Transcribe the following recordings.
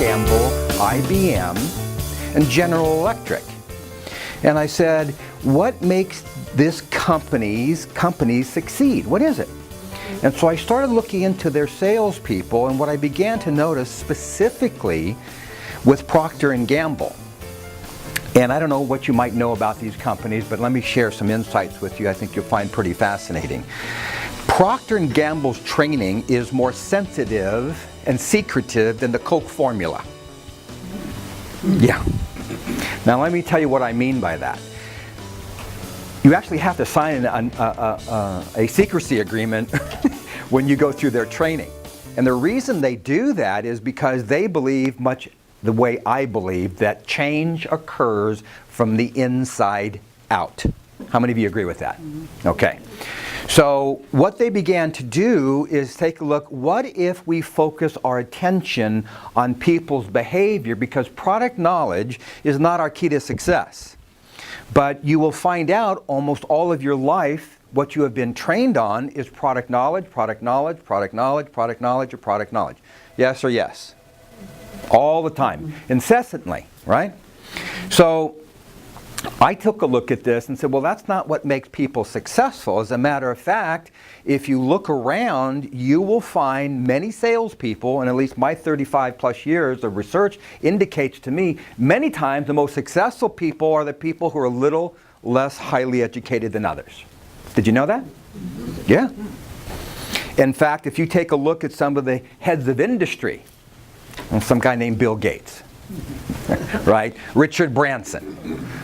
Gamble, IBM, and General Electric. And I said, what makes this companies succeed? What is it? And so I started looking into their salespeople, and what I began to notice specifically with Procter & Gamble. And I don't know what you might know about these companies, but let me share some insights with you I think you'll find pretty fascinating. Procter & Gamble's training is more sensitive and secretive than the Coke formula. Yeah. Now let me tell you what I mean by that. You actually have to sign a secrecy agreement when you go through their training. And the reason they do that is because they believe, much the way I believe, that change occurs from the inside out. How many of you agree with that? Okay. So what they began to do is take a look, what if we focus our attention on people's behavior, because product knowledge is not our key to success. But you will find out almost all of your life what you have been trained on is product knowledge, product knowledge, product knowledge, product knowledge, or product knowledge. Yes or yes? All the time, incessantly, right? So I took a look at this and said, well, that's not what makes people successful. As a matter of fact, if you look around, you will find many salespeople, and at least my 35 plus years of research indicates to me, many times the most successful people are the people who are a little less highly educated than others. Did you know that? Yeah. In fact, if you take a look at some of the heads of industry, some guy named Bill Gates, right? Richard Branson.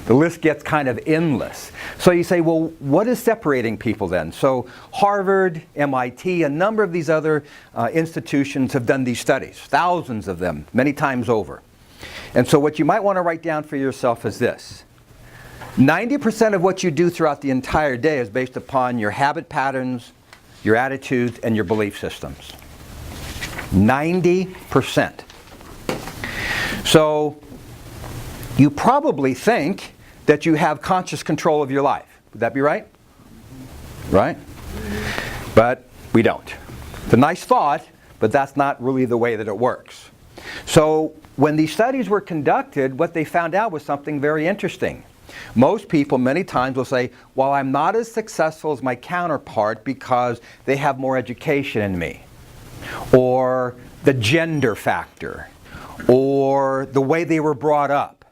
The list gets kind of endless. So you say, well, what is separating people then? So Harvard, MIT, a number of these other institutions have done these studies, thousands of them, many times over. And so what you might want to write down for yourself is this. 90% of what you do throughout the entire day is based upon your habit patterns, your attitudes, and your belief systems. 90%. So you probably think that you have conscious control of your life. Would that be right? Right? But we don't. It's a nice thought, but that's not really the way that it works. So when these studies were conducted, what they found out was something very interesting. Most people many times will say, well, I'm not as successful as my counterpart because they have more education than me. Or the gender factor. Or the way they were brought up.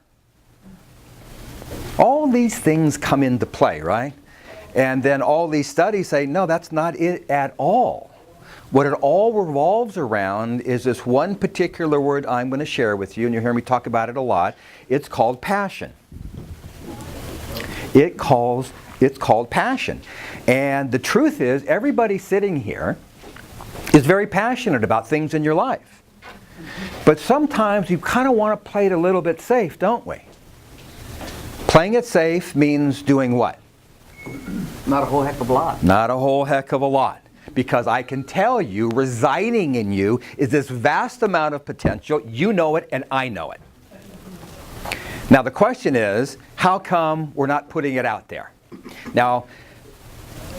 All these things come into play, right? And then all these studies say, no, that's not it at all. What it all revolves around is this one particular word I'm going to share with you, and you'll hear me talk about it a lot. It's called passion. It's called passion. And the truth is, everybody sitting here is very passionate about things in your life. But sometimes you kind of want to play it a little bit safe, don't we? Playing it safe means doing what? Not a whole heck of a lot. Not a whole heck of a lot. Because I can tell you, residing in you is this vast amount of potential. You know it and I know it. Now the question is, how come we're not putting it out there? Now,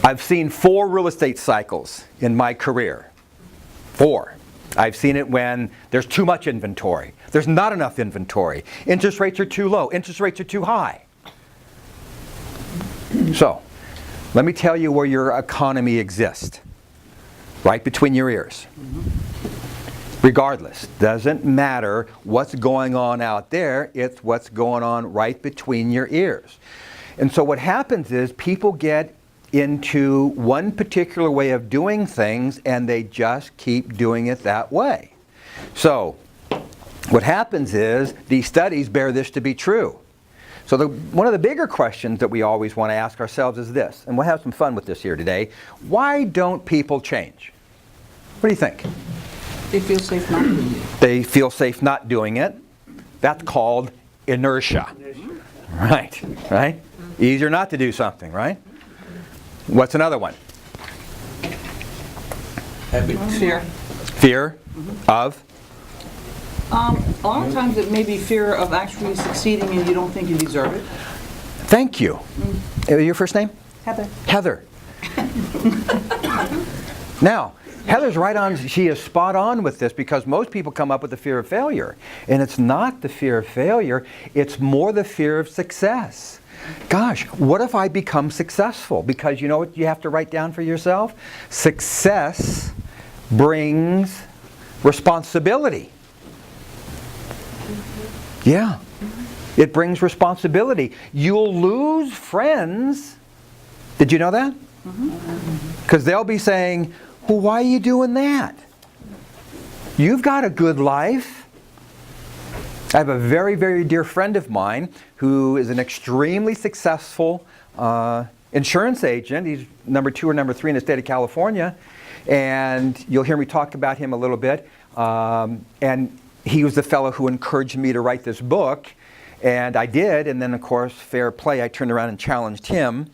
I've seen 4 real estate cycles in my career. 4. I've seen it when there's too much inventory. There's not enough inventory. Interest rates are too low. Interest rates are too high. So, let me tell you where your economy exists. Right between your ears. Regardless, doesn't matter what's going on out there, it's what's going on right between your ears. And so what happens is people get into one particular way of doing things and they just keep doing it that way. So what happens is these studies bear this to be true. So one of the bigger questions that we always want to ask ourselves is this, and we'll have some fun with this here today. Why don't people change? What do you think? They feel safe not doing it. They feel safe not doing it. That's called inertia. Right, right? Easier not to do something, right? What's another one? Fear. Fear of? A lot of times it may be fear of actually succeeding and you don't think you deserve it. Thank you. Your first name? Heather. Heather. Now, Heather's right on. She is spot on with this, because most people come up with the fear of failure. And it's not the fear of failure. It's more the fear of success. Gosh, what if I become successful? Because you know what you have to write down for yourself? Success brings responsibility. Yeah. It brings responsibility. You'll lose friends. Did you know that? Because they'll be saying, well, why are you doing that? You've got a good life. I have a very, very dear friend of mine who is an extremely successful insurance agent. He's number 2 or number 3 in the state of California. And you'll hear me talk about him a little bit. And he was the fellow who encouraged me to write this book. And I did. And then, of course, fair play, I turned around and challenged him.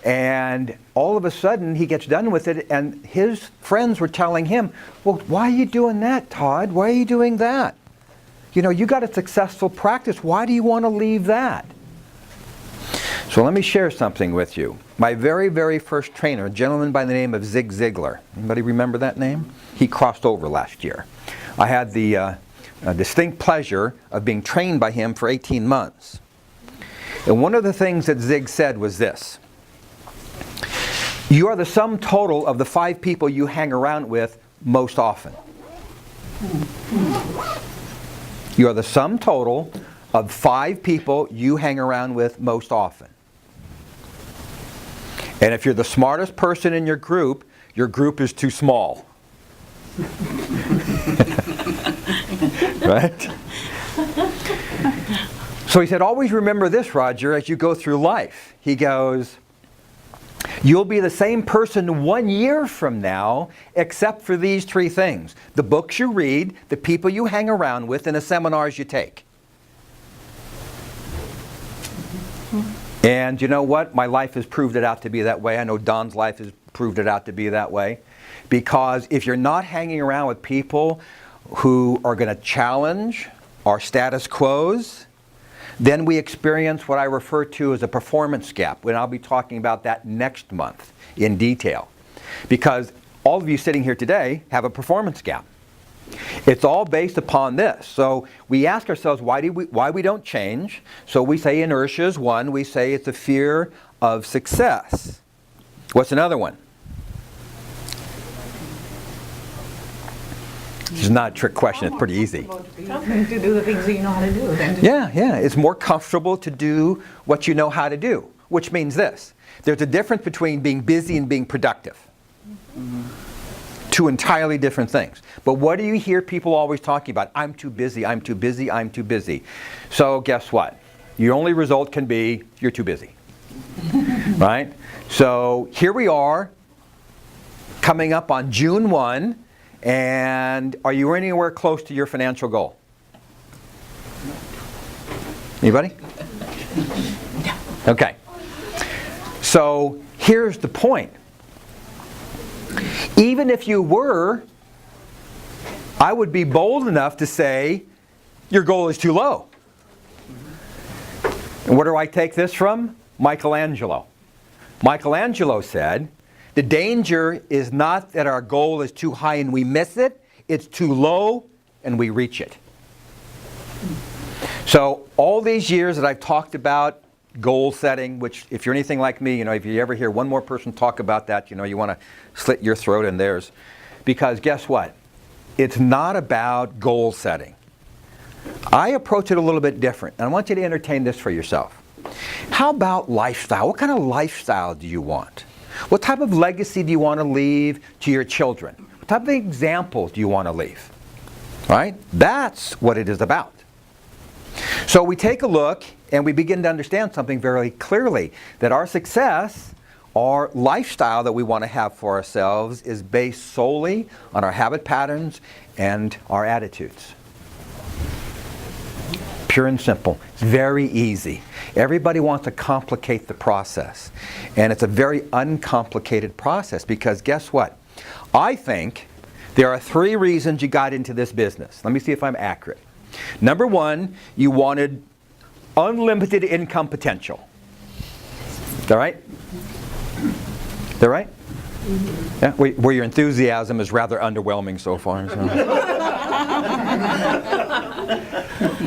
And all of a sudden, he gets done with it, and his friends were telling him, well, why are you doing that, Todd? Why are you doing that? You know, you got a successful practice. Why do you want to leave that? So let me share something with you. My very, very first trainer, a gentleman by the name of Zig Ziglar. Anybody remember that name? He crossed over last year. I had the distinct pleasure of being trained by him for 18 months. And one of the things that Zig said was this: you are the sum total of the 5 people you hang around with most often. You are the sum total of 5 people you hang around with most often. And if you're the smartest person in your group is too small. Right? So he said, always remember this, Roger, as you go through life. He goes, you'll be the same person 1 year from now, except for these 3 things: the books you read, the people you hang around with, and the seminars you take. And you know what? My life has proved it out to be that way. I know Don's life has proved it out to be that way. Because if you're not hanging around with people who are going to challenge our status quos, then we experience what I refer to as a performance gap, and I'll be talking about that next month in detail. Because all of you sitting here today have a performance gap. It's all based upon this. So we ask ourselves, why we don't change? So we say inertia is one. We say it's a fear of success. What's another one? It's not a trick question. It's pretty easy. To do the things that you know how to do. Yeah. It's more comfortable to do what you know how to do, which means this. There's a difference between being busy and being productive. Two entirely different things. But what do you hear people always talking about? I'm too busy, I'm too busy, I'm too busy. So guess what? Your only result can be you're too busy. Right? So here we are, coming up on June 1. And are you anywhere close to your financial goal? Anybody? Okay. So here's the point. Even if you were, I would be bold enough to say your goal is too low. And where do I take this from? Michelangelo. Michelangelo said, the danger is not that our goal is too high and we miss it, it's too low and we reach it. So all these years that I've talked about goal setting, which if you're anything like me, if you ever hear one more person talk about that, you want to slit your throat and theirs. Because guess what? It's not about goal setting. I approach it a little bit different, and I want you to entertain this for yourself. How about lifestyle? What kind of lifestyle do you want? What type of legacy do you want to leave to your children? What type of example do you want to leave? Right? That's what it is about. So we take a look and we begin to understand something very clearly, that our success, our lifestyle that we want to have for ourselves is based solely on our habit patterns and our attitudes. Pure and simple. It's very easy. Everybody wants to complicate the process. And it's a very uncomplicated process, because guess what? I think there are 3 reasons you got into this business. Let me see if I'm accurate. Number 1, you wanted unlimited income potential. Is that right? Is that right? Yeah, where your enthusiasm is rather underwhelming so far.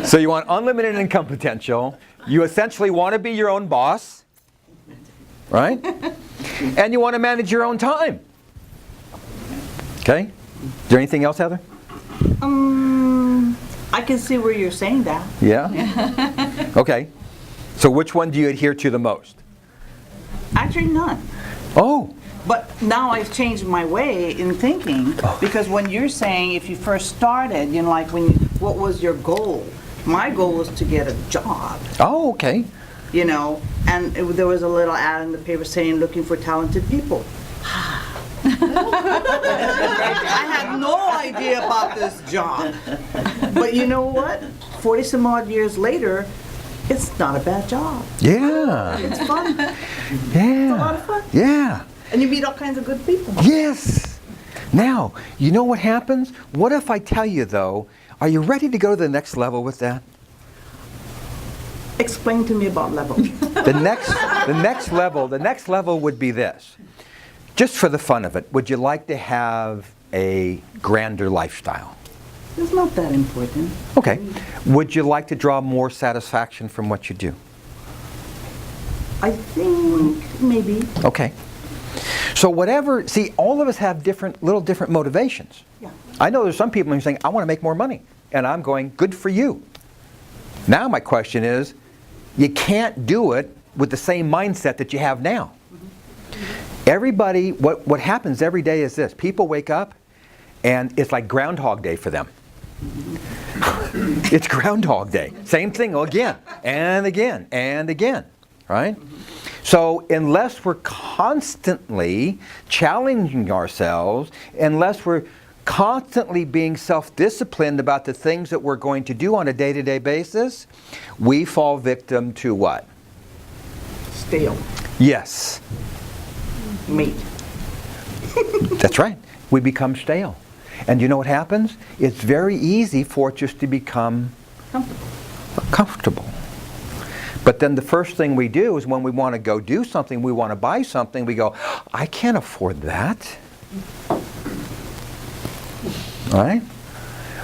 So you want unlimited income potential. You essentially want to be your own boss, right? And you want to manage your own time. Okay? Is there anything else, Heather? I can see where you're saying that. Yeah? Okay. So which one do you adhere to the most? Actually, none. Oh. But now I've changed my way in thinking, because when you're saying if you first started, you know, like what was your goal? My goal was to get a job. Oh, okay. You know, and there was a little ad in the paper saying looking for talented people. I had no idea about this job. But you know what? 40 some odd years later, it's not a bad job. Yeah. It's fun. Yeah. It's a lot of fun. Yeah. And you meet all kinds of good people. Yes. Now, you know what happens? What if I tell you, though, are you ready to go to the next level with that? Explain to me about level. The next level would be this. Just for the fun of it, would you like to have a grander lifestyle? It's not that important. Okay. Would you like to draw more satisfaction from what you do? I think maybe. Okay. So whatever, see, all of us have little different motivations. Yeah. I know there's some people who are saying, I want to make more money. And I'm going, good for you. Now my question is, you can't do it with the same mindset that you have now. Everybody, what happens every day is this. People wake up and it's like Groundhog Day for them. It's Groundhog Day. Same thing again and again and again, right? So unless we're constantly challenging ourselves, unless we're constantly being self-disciplined about the things that we're going to do on a day-to-day basis, we fall victim to what? Stale. Yes. Meat. That's right. We become stale. And you know what happens? It's very easy for it just to become comfortable. But then the first thing we do is when we want to go do something, we want to buy something, we go, I can't afford that. All right?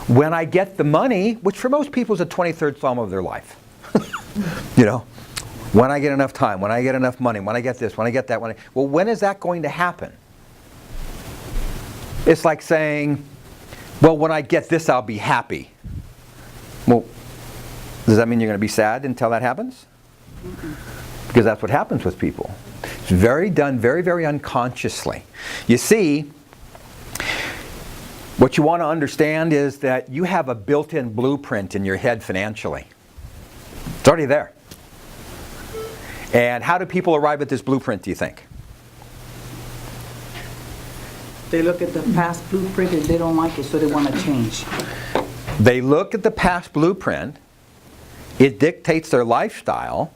When I get the money, which for most people is the 23rd Psalm of their life. You know, when I get enough time, when I get enough money, when I get this, when I get that, well, when is that going to happen? It's like saying, well, when I get this, I'll be happy. Well, does that mean you're going to be sad until that happens? Because that's what happens with people. It's very very unconsciously. You see, what you want to understand is that you have a built-in blueprint in your head financially. It's already there. And how do people arrive at this blueprint, do you think? They look at the past blueprint and they don't like it, so they want to change. They look at the past blueprint, it dictates their lifestyle,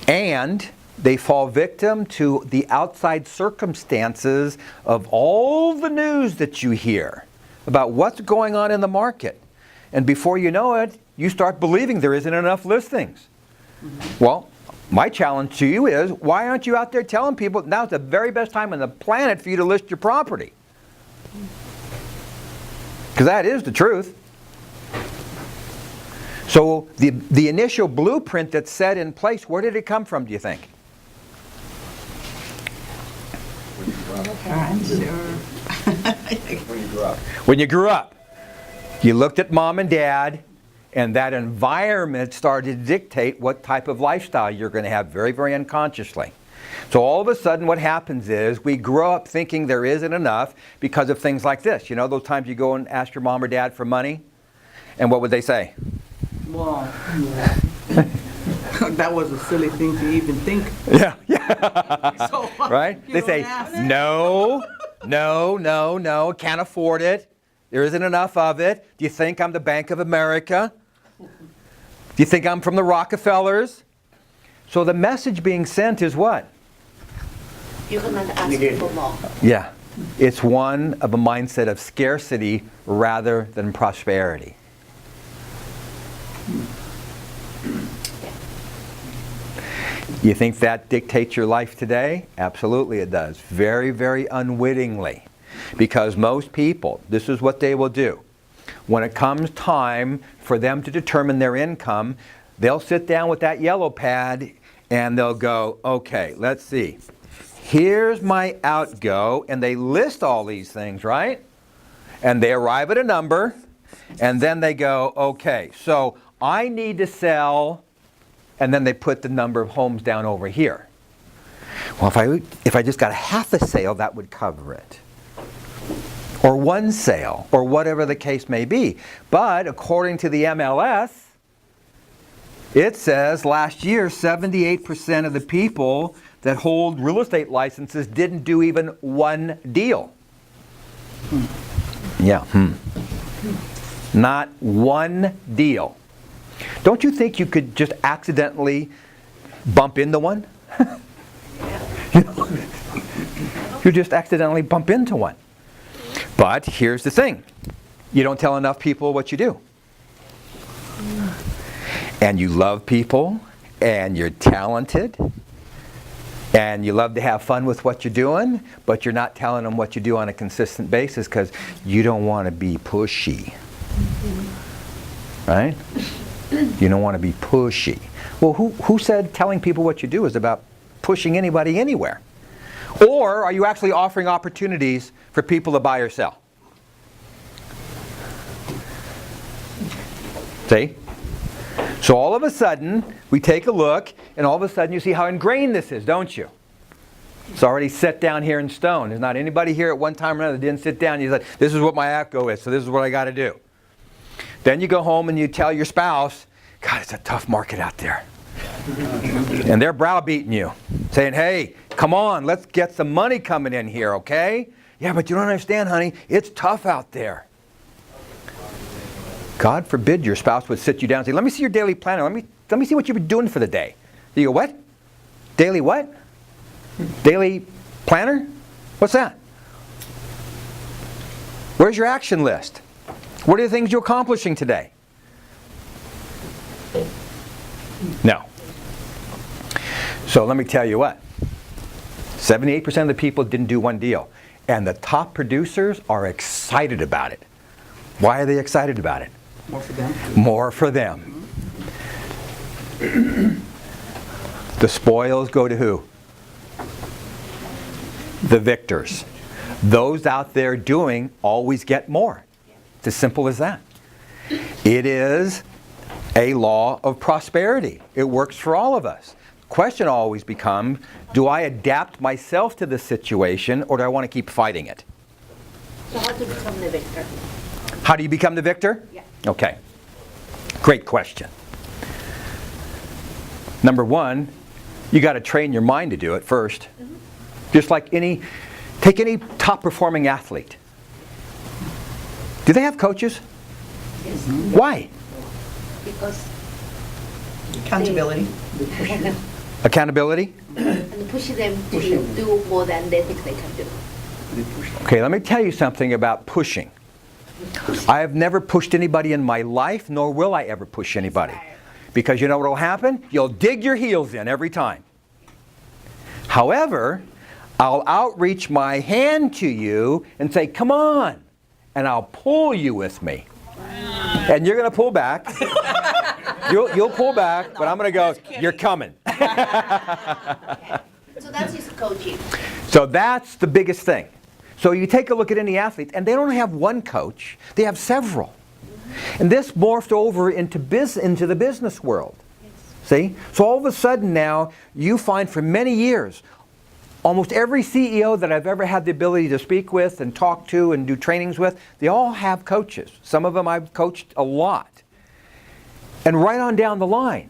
and they fall victim to the outside circumstances of all the news that you hear about what's going on in the market. And before you know it, you start believing there isn't enough listings. Well, my challenge to you is, why aren't you out there telling people now's the very best time on the planet for you to list your property? Because that is the truth. So the initial blueprint that's set in place, where did it come from, do you think? When you grew up. You looked at mom and dad, and that environment started to dictate what type of lifestyle you're going to have very, very unconsciously. So all of a sudden what happens is we grow up thinking there isn't enough because of things like this. You know those times you go and ask your mom or dad for money? And what would they say? Well, that was a silly thing to even think. Yeah. So, Right? They say, no, can't afford it. There isn't enough of it. Do you think I'm the Bank of America? Do you think I'm from the Rockefellers? So the message being sent is what? You come and ask for more. Yeah. It's one of a mindset of scarcity rather than prosperity. You think that dictates your life today? Absolutely it does. Very, very unwittingly. Because most people, this is what they will do. When it comes time for them to determine their income, they'll sit down with that yellow pad and they'll go, okay, let's see. Here's my outgo, and they list all these things, right? And they arrive at a number, and then they go, okay, so I need to sell, and then they put the number of homes down over here. Well, if I just got a half a sale, that would cover it. Or one sale, or whatever the case may be. But according to the MLS, it says last year 78% of the people that hold real estate licenses didn't do even one deal. Yeah. Not one deal. Don't you think you could just accidentally bump into one? You just accidentally bump into one. But here's the thing. You don't tell enough people what you do. And you love people, and you're talented, and you love to have fun with what you're doing, but you're not telling them what you do on a consistent basis because you don't want to be pushy. Right? You don't want to be pushy. Well, who said telling people what you do is about pushing anybody anywhere? Or are you actually offering opportunities for people to buy or sell? See? So all of a sudden, we take a look, and all of a sudden you see how ingrained this is, don't you? It's already set down here in stone. There's not anybody here at one time or another that didn't sit down and you said, this is what my ACO is, so this is what I got to do. Then you go home and you tell your spouse, God, it's a tough market out there. And they're browbeating you, saying, hey, come on, let's get some money coming in here, okay? Yeah, but you don't understand, honey, it's tough out there. God forbid your spouse would sit you down and say, let me see your daily planner. Let me see what you've been doing for the day. You go, what? Daily what? Daily planner? What's that? Where's your action list? What are the things you're accomplishing today? No. So let me tell you what. 78% of the people didn't do one deal. And the top producers are excited about it. Why are they excited about it? More for them. More for them. The spoils go to who? The victors. Those out there doing always get more. It's as simple as that. It is a law of prosperity. It works for all of us. The question always becomes, do I adapt myself to the situation, or do I want to keep fighting it? So how to become the victor? How do you become the victor? Yeah. Okay. Great question. Number one, you got to train your mind to do it first. Mm-hmm. Just like take any top performing athlete. Do they have coaches? Yes. Mm-hmm. Why? Because Accountability. Accountability? and push them to do more than they think they can do. Okay, let me tell you something about pushing. I have never pushed anybody in my life, nor will I ever push anybody. Because you know what will happen? You'll dig your heels in every time. However, I'll outreach my hand to you and say, come on, and I'll pull you with me. And you're going to pull back. You'll pull back, but I'm going to go, you're coming. So that's his coaching. So that's the biggest thing. So you take a look at any athlete, and they don't have one coach, they have several. And this morphed over into the business world. See? So all of a sudden now, you find for many years, almost every CEO that I've ever had the ability to speak with and talk to and do trainings with, they all have coaches. Some of them I've coached a lot. And right on down the line.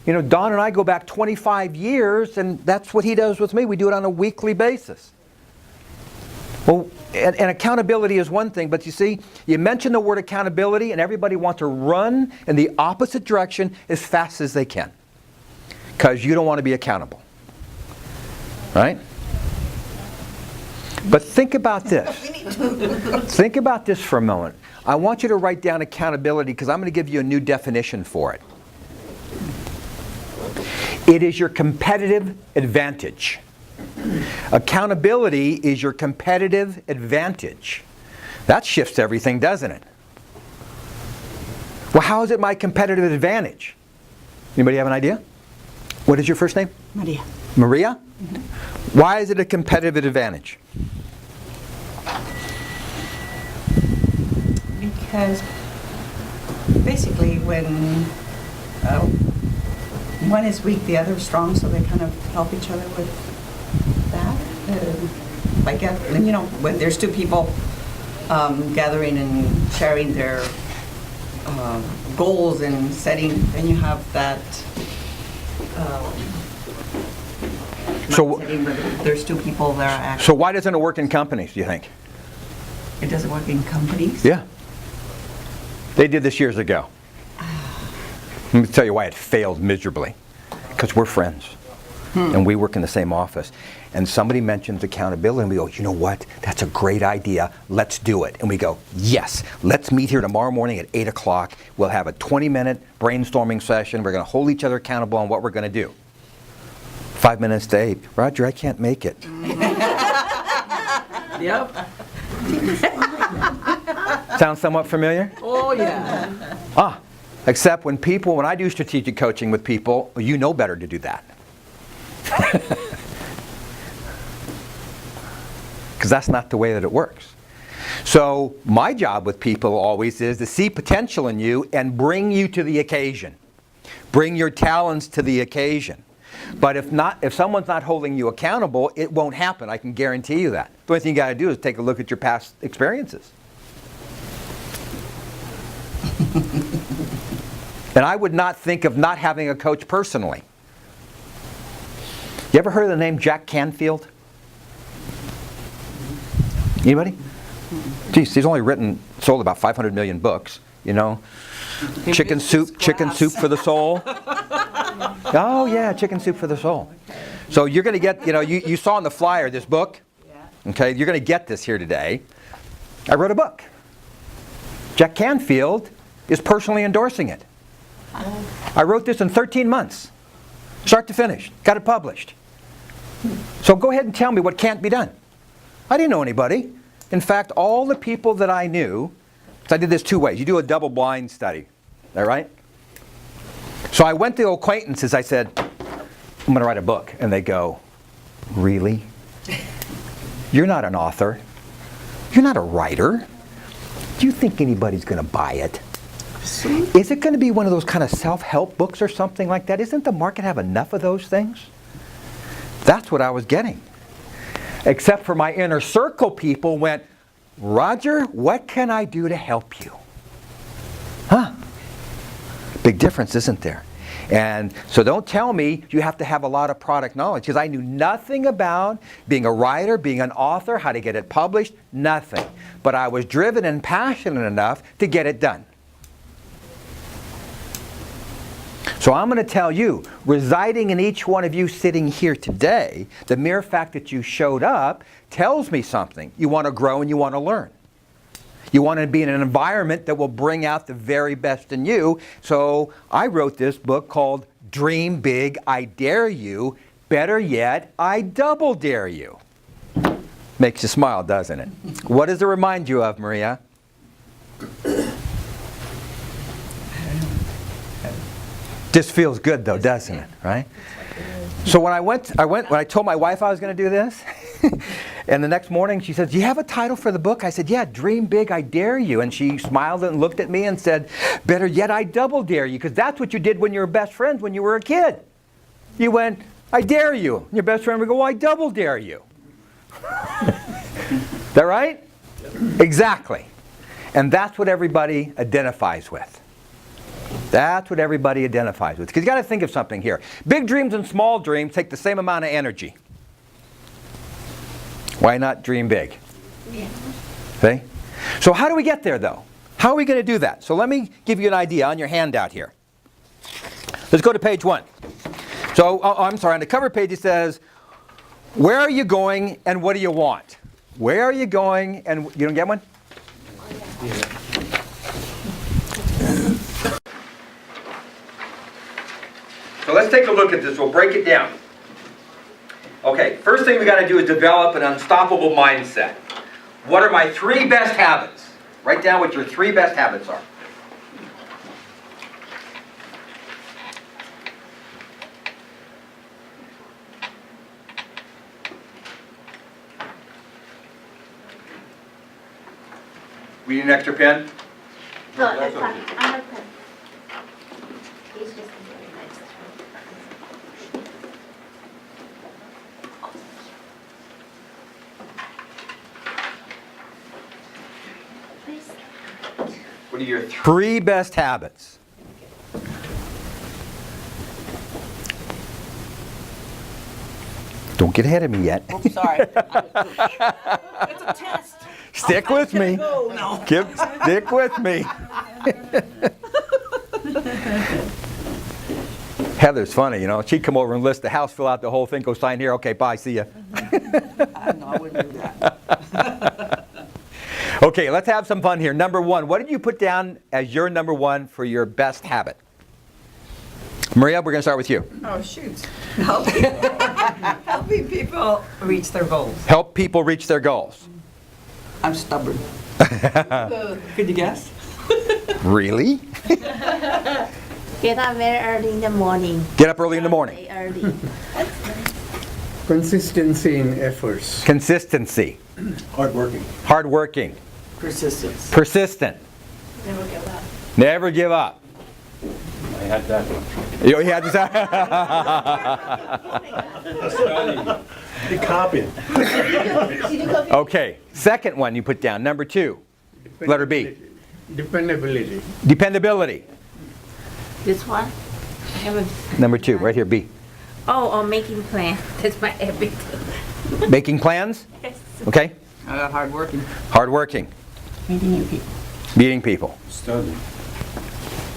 You know, Don and I go back 25 years, and that's what he does with me. We do it on a weekly basis. Well, and accountability is one thing, but you see, you mention the word accountability, and everybody wants to run in the opposite direction as fast as they can. Because you don't want to be accountable. Right? But think about this. Think about this for a moment. I want you to write down accountability because I'm going to give you a new definition for it. It is your competitive advantage. Accountability is your competitive advantage. That shifts everything, doesn't it? Well, how is it my competitive advantage? Anybody have an idea? What is your first name? Maria. Maria? Why is it a competitive advantage? Because basically when one is weak, the other is strong, so they kind of help each other with that. I guess, you know, when there's two people gathering and sharing their goals and setting, then you have that setting where there's two people there actually. So why doesn't it work in companies, do you think? It doesn't work in companies? Yeah. They did this years ago. Let me tell you why it failed miserably. Because we're friends. And we work in the same office. And somebody mentions accountability and we go, you know what? That's a great idea. Let's do it. And we go, yes. Let's meet here tomorrow morning at 8 o'clock. We'll have a 20-minute brainstorming session. We're going to hold each other accountable on what we're going to do. 5 minutes to 8. Roger, I can't make it. Yep. Sound somewhat familiar? Oh, yeah. Except when I do strategic coaching with people, you know better to do that. Because that's not the way that it works. So my job with people always is to see potential in you and bring you to the occasion. Bring your talents to the occasion. But if someone's not holding you accountable, it won't happen. I can guarantee you that. The only thing you got to do is take a look at your past experiences. And I would not think of not having a coach personally. You ever heard of the name Jack Canfield? Anybody? Geez, he's only sold about 500 million books, you know. Chicken soup for the soul. Oh yeah, chicken soup for the soul. So you're going to get, you saw on the flyer this book. Okay, you're going to get this here today. I wrote a book. Jack Canfield is personally endorsing it. I wrote this in 13 months, start to finish, got it published. So go ahead and tell me what can't be done. I didn't know anybody. In fact, all the people that I knew, so I did this two ways. You do a double-blind study, is that right? So I went to acquaintances, I said, I'm going to write a book. And they go, really? You're not an author. You're not a writer. Do you think anybody's going to buy it? Is it going to be one of those kind of self-help books or something like that? Isn't the market have enough of those things? That's what I was getting. Except for my inner circle people went, Roger, what can I do to help you? Huh? Big difference, isn't there? And so don't tell me you have to have a lot of product knowledge, because I knew nothing about being a writer, being an author, how to get it published, nothing. But I was driven and passionate enough to get it done. So I'm going to tell you, residing in each one of you sitting here today, the mere fact that you showed up tells me something. You want to grow and you want to learn. You want to be in an environment that will bring out the very best in you. So I wrote this book called Dream Big, I Dare You. Better yet, I Double Dare You. Makes you smile, doesn't it? What does it remind you of, Maria? Just feels good though, doesn't it? Right? So when I told my wife I was going to do this, and the next morning she said, do you have a title for the book? I said, yeah, Dream Big, I Dare You. And she smiled and looked at me and said, better yet, I double dare you, because that's what you did when you were best friends when you were a kid. You went, I dare you. And your best friend would go, well, I double dare you. Is that right? Exactly. And that's what everybody identifies with. That's what everybody identifies with. Because you got to think of something here. Big dreams and small dreams take the same amount of energy. Why not dream big? Yeah. See? So how do we get there, though? How are we going to do that? So let me give you an idea on your handout here. Let's go to page 1. So, I'm sorry, on the cover page it says, where are you going and what do you want? Where are you going and you don't get one? So let's take a look at this. We'll break it down. Okay, first thing we got to do is develop an unstoppable mindset. What are my 3 best habits? Write down what your 3 best habits are. We need an extra pen? No, that's fine. I'm not pen. It's just very nice. What are your 3 best habits? Don't get ahead of me yet. Oops, sorry. It's a test. Stick with me. No. Stick with me. Heather's funny, you know. She'd come over and list the house, fill out the whole thing, go sign here. Okay, bye, see ya. I wouldn't do that. Okay, let's have some fun here. Number 1, what did you put down as your number 1 for your best habit? Maria, we're going to start with you. Oh, shoot. Helping people reach their goals. Help people reach their goals. I'm stubborn. Could you guess? Really? Get up very early in the morning. Get up early in the morning. Very early. Consistency in efforts. Consistency. Hardworking. Hardworking. Persistence. Persistent. Never give up. Never give up. I had that one. You had to The copying. Okay, second one you put down, number 2. Letter B. Dependability. Dependability. This one? I haven't. Number 2, right here, B. Oh, making plan. That's my habit. Making plans? Yes. Okay. I got hardworking. Hardworking. Meeting new people. Meeting people. Study.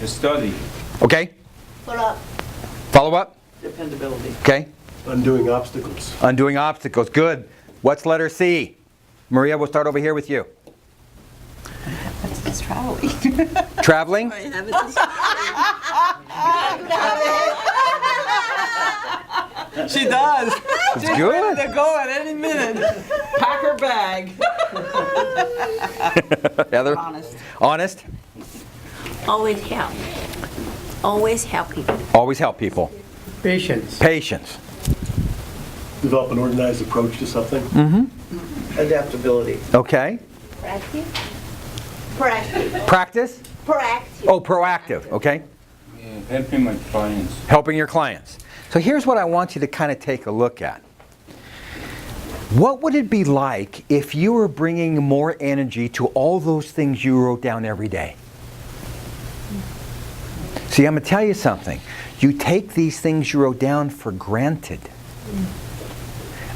Study. Okay. Follow up. Follow up. Dependability. Okay. Undoing obstacles. Undoing obstacles. Good. What's letter C? Maria, we'll start over here with you. It's traveling. Traveling? She does. It's good. To go at any minute. Pack her bag. Heather? Honest. Honest? Always help. Always help people. Always help people. Patience. Patience. Develop an organized approach to something. Adaptability. Okay. Proactive. Proactive. Practice? Proactive. Oh, proactive. Okay. Helping my clients. Helping your clients. So here's what I want you to kind of take a look at. What would it be like if you were bringing more energy to all those things you wrote down every day? See, I'm going to tell you something. You take these things you wrote down for granted.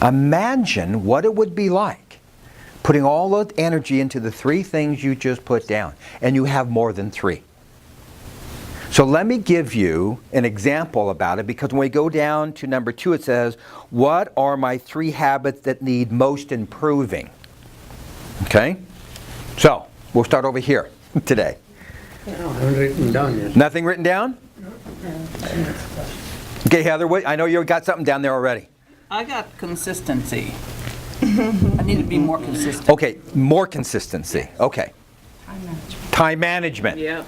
Imagine what it would be like putting all the energy into the 3 things you just put down, and you have more than 3. So let me give you an example about it, because when we go down to number 2, it says, what are my 3 habits that need most improving? Okay? So, we'll start over here today. I haven't written down yet. Nothing written down? Okay, Heather, I know you got something down there already. I got consistency. I need to be more consistent. Okay, more consistency. Okay. Time management. Yeah.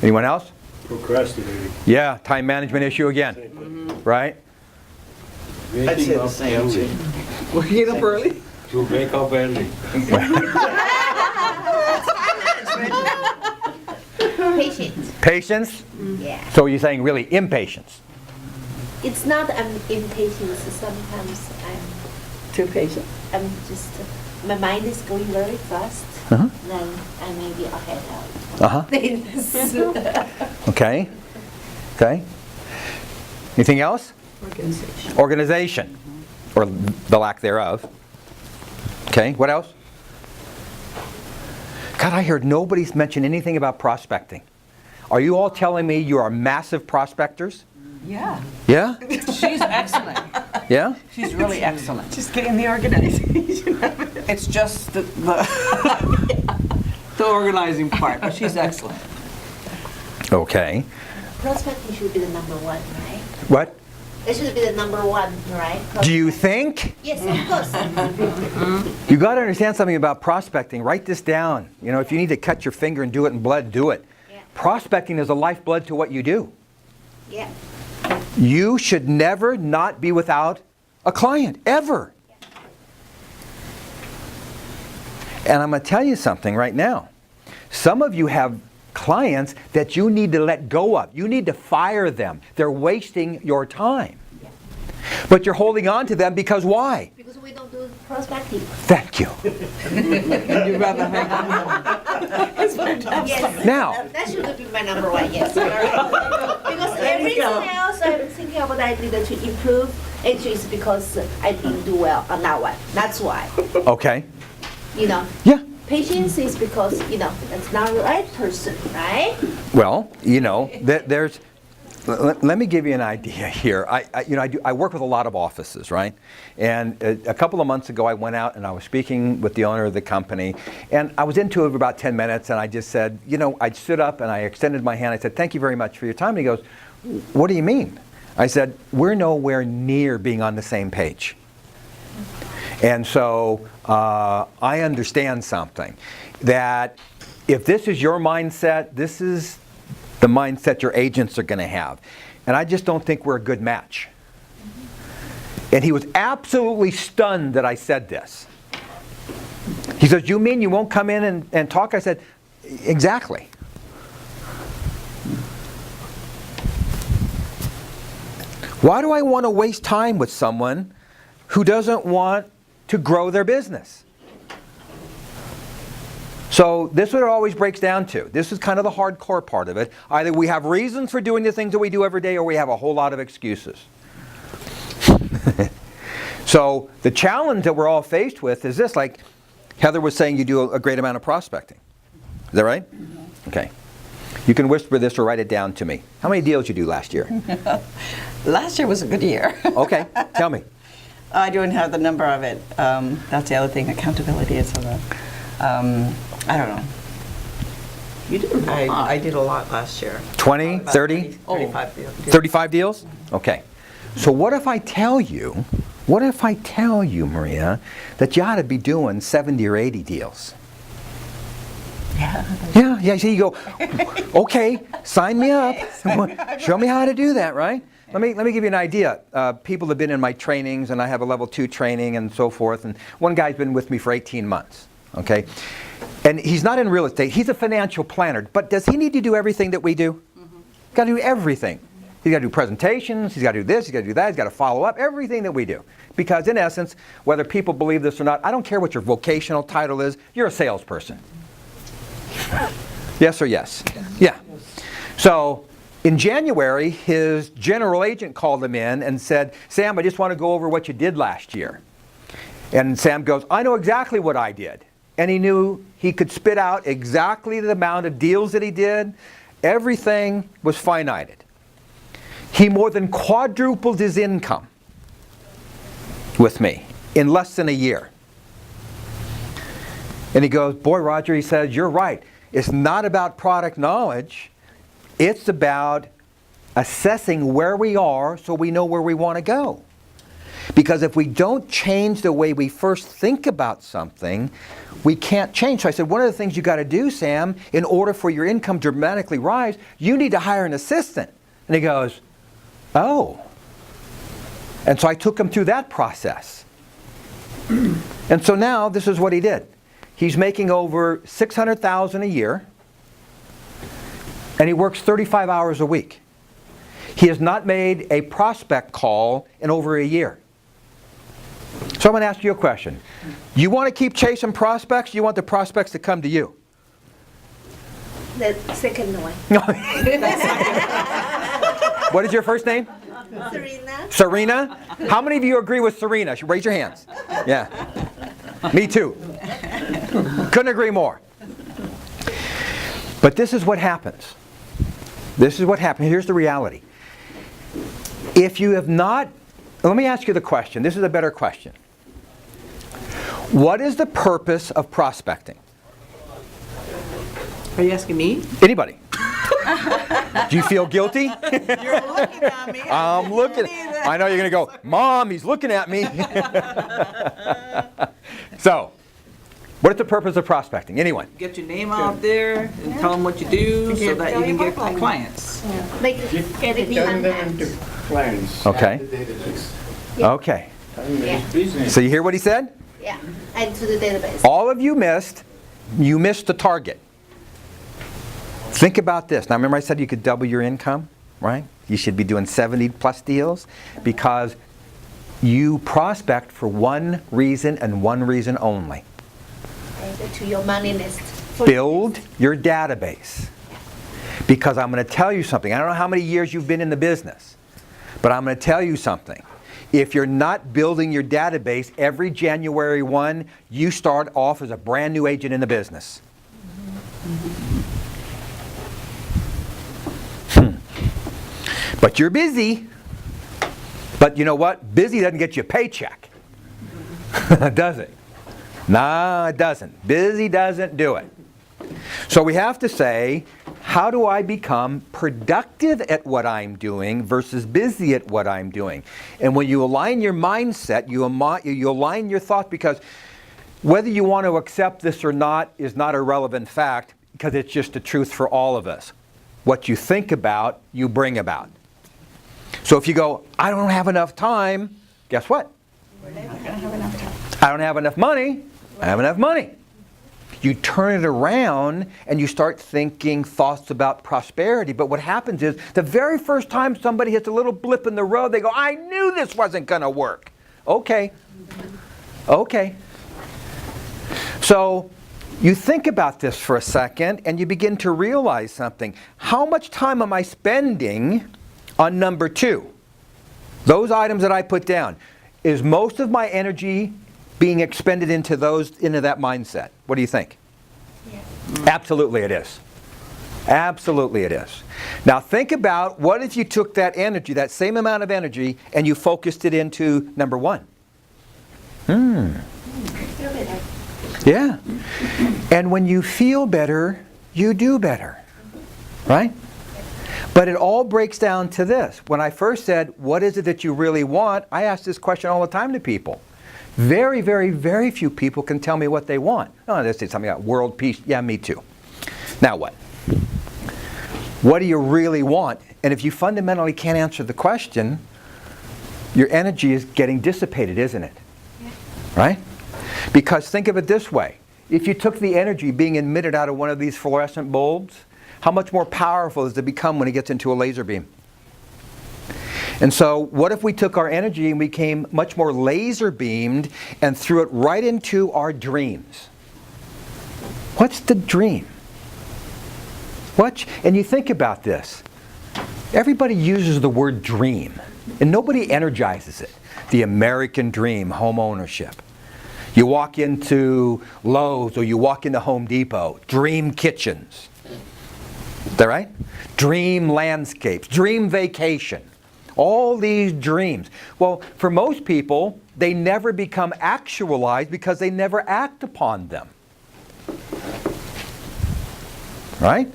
Anyone else? Procrastinating. Yeah, time management issue again. Right? I'd say the same too. Waking up early? To wake up early. Patience. Patience? Yeah. So you're saying really impatience? It's not impatience. Sometimes Too patient. I'm just, my mind is going very fast. Uh-huh. Then I may be ahead of Uh-huh. things. Okay. Okay. Anything else? Organization. Organization. Or the lack thereof. Okay, what else? God, I heard nobody's mentioned anything about prospecting. Are you all telling me you are massive prospectors? Yeah. Yeah? She's excellent. Yeah? She's really excellent. Just getting the organization. It's just the organizing part, but she's excellent. Okay. Prospecting should be the number one, right? What? It should be the number one, right? Do you think? Yes, of course. You got to understand something about prospecting. Write this down. You know, if you need to cut your finger and do it in blood, do it. Yeah. Prospecting is a lifeblood to what you do. Yeah. You should never not be without a client, ever. And I'm going to tell you something right now. Some of you have clients that you need to let go of. You need to fire them. They're wasting your time. But you're holding on to them because why? Because we don't do prospecting. Thank you. You'd rather have Yes. Now, That should be my number one, yes. Because everything else I'm thinking about I needed to improve. Actually, it's because I didn't do well on that one. That's why. okay. You know, Yeah. patience is because, you know, that's not the right person, right? Well, you know, there's. Let me give you an idea here. I work with a lot of offices, right? And a couple of months ago, I went out and I was speaking with the owner of the company, and I was into it for about 10 minutes, and I just said, you know, I stood up and I extended my hand. I said, "Thank you very much for your time." And he goes, "What do you mean?" I said, "We're nowhere near being on the same page." And so I understand something, that if this is your mindset, this is the mindset your agents are going to have. And I just don't think we're a good match. And he was absolutely stunned that I said this. He says, "You mean you won't come in and talk?" I said, "Exactly." Why do I want to waste time with someone who doesn't want to grow their business? So this is what it always breaks down to. This is kind of the hardcore part of it. Either we have reasons for doing the things that we do every day, or we have a whole lot of excuses. So the challenge that we're all faced with is this, like Heather was saying, you do a great amount of prospecting. Is that right? Okay. You can whisper this or write it down to me. How many deals did you do last year? Last year was a good year. Okay, tell me. I don't have the number of it. That's the other thing, accountability is on that. I don't know. You did a lot. I did a lot last year. 20, About 30? 35 deals. 35 deals? Okay. So what if I tell you, Maria, that you ought to be doing 70 or 80 deals? Yeah, so you go, okay, sign me up. Show me how to do that, right? Let me give you an idea. People have been in my trainings, and I have a level 2 training and so forth, and one guy's been with me for 18 months, okay? And he's not in real estate, he's a financial planner, but does he need to do everything that we do? Mm-hmm. Got to do everything. He's got to do presentations, he's got to do this, he's got to do that, he's got to follow up, everything that we do. Because in essence, whether people believe this or not, I don't care what your vocational title is, you're a salesperson. Yes or yes? Yeah. So in January, his general agent called him in and said, "Sam, I just want to go over what you did last year." And Sam goes, "I know exactly what I did." And he knew he could spit out exactly the amount of deals that he did. Everything was finited. He more than quadrupled his income with me in less than a year. And he goes, "Boy, Roger," he says, "you're right. It's not about product knowledge. It's about assessing where we are so we know where we want to go. Because if we don't change the way we first think about something, we can't change." So I said, one of the things you got to do, Sam, in order for your income to dramatically rise, you need to hire an assistant. And he goes, "Oh." And so I took him through that process. And so now this is what he did. He's making over $600,000 a year, and he works 35 hours a week. He has not made a prospect call in over a year. So I'm going to ask you a question. You want to keep chasing prospects? You want the prospects to come to you? The second one. What is your first name? Serena. Serena? How many of you agree with Serena? Raise your hands. Yeah. Me too. Couldn't agree more. But this is what happens. This is what happens. Here's the reality. If you have not, let me ask you the question. This is a better question. What is the purpose of prospecting? Are you asking me? Anybody? Do you feel guilty? You're looking at me. I'm looking. I know you're going to go, Mom, he's looking at me. So, what is the purpose of prospecting? Anyone? Get your name out there and tell them what you do so that you can get clients. Make it be Turn them untapped. into clients. Okay. Add the database. Okay. Turn them Yeah. into business. So you hear what he said? Yeah, add to the database. All of you missed the target. Think about this. Now remember I said you could double your income, right? You should be doing 70 plus deals because you prospect for one reason and one reason only. Add to your money list. Build your database. Because I'm going to tell you something. I don't know how many years you've been in the business, but I'm going to tell you something. If you're not building your database every January 1, you start off as a brand new agent in the business. But you're busy. But you know what? Busy doesn't get you a paycheck. Does it? No, it doesn't. Busy doesn't do it. So we have to say, how do I become productive at what I'm doing versus busy at what I'm doing? And when you align your mindset, you align your thought, because whether you want to accept this or not is not a relevant fact, because it's just the truth for all of us. What you think about, you bring about. So if you go, I don't have enough time, guess what? I don't have enough money, I have enough money. You turn it around and you start thinking thoughts about prosperity. But what happens is, the very first time somebody hits a little blip in the road, they go, I knew this wasn't going to work. Okay. Okay. So you think about this for a second and you begin to realize something. How much time am I spending on number 2? Those items that I put down. Is most of my energy being expended into that mindset? What do you think? Yeah. Absolutely it is. Absolutely it is. Now think about, what if you took that energy, that same amount of energy, and you focused it into number 1? Yeah. And when you feel better, you do better. Right? But it all breaks down to this. When I first said, what is it that you really want? I ask this question all the time to people. Very, very, very few people can tell me what they want. Oh, they say something about world peace. Yeah, me too. Now what? What do you really want? And if you fundamentally can't answer the question, your energy is getting dissipated, isn't it? Yeah. Right? Because think of it this way. If you took the energy being emitted out of one of these fluorescent bulbs, how much more powerful does it become when it gets into a laser beam? And so what if we took our energy and became much more laser beamed and threw it right into our dreams? What's the dream? And you think about this. Everybody uses the word dream, and nobody energizes it. The American dream, home ownership. You walk into Lowe's or you walk into Home Depot, dream kitchens. Is that right? Dream landscapes, dream vacation. All these dreams. Well, for most people, they never become actualized because they never act upon them. Right?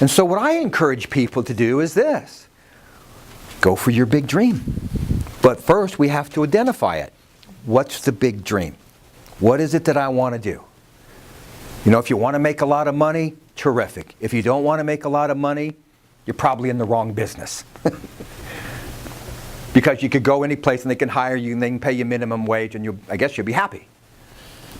And so what I encourage people to do is this. Go for your big dream. But first, we have to identify it. What's the big dream? What is it that I want to do? You know, if you want to make a lot of money, terrific. If you don't want to make a lot of money, you're probably in the wrong business. Because you could go any place and they can hire you and they can pay you minimum wage and I guess you'll be happy.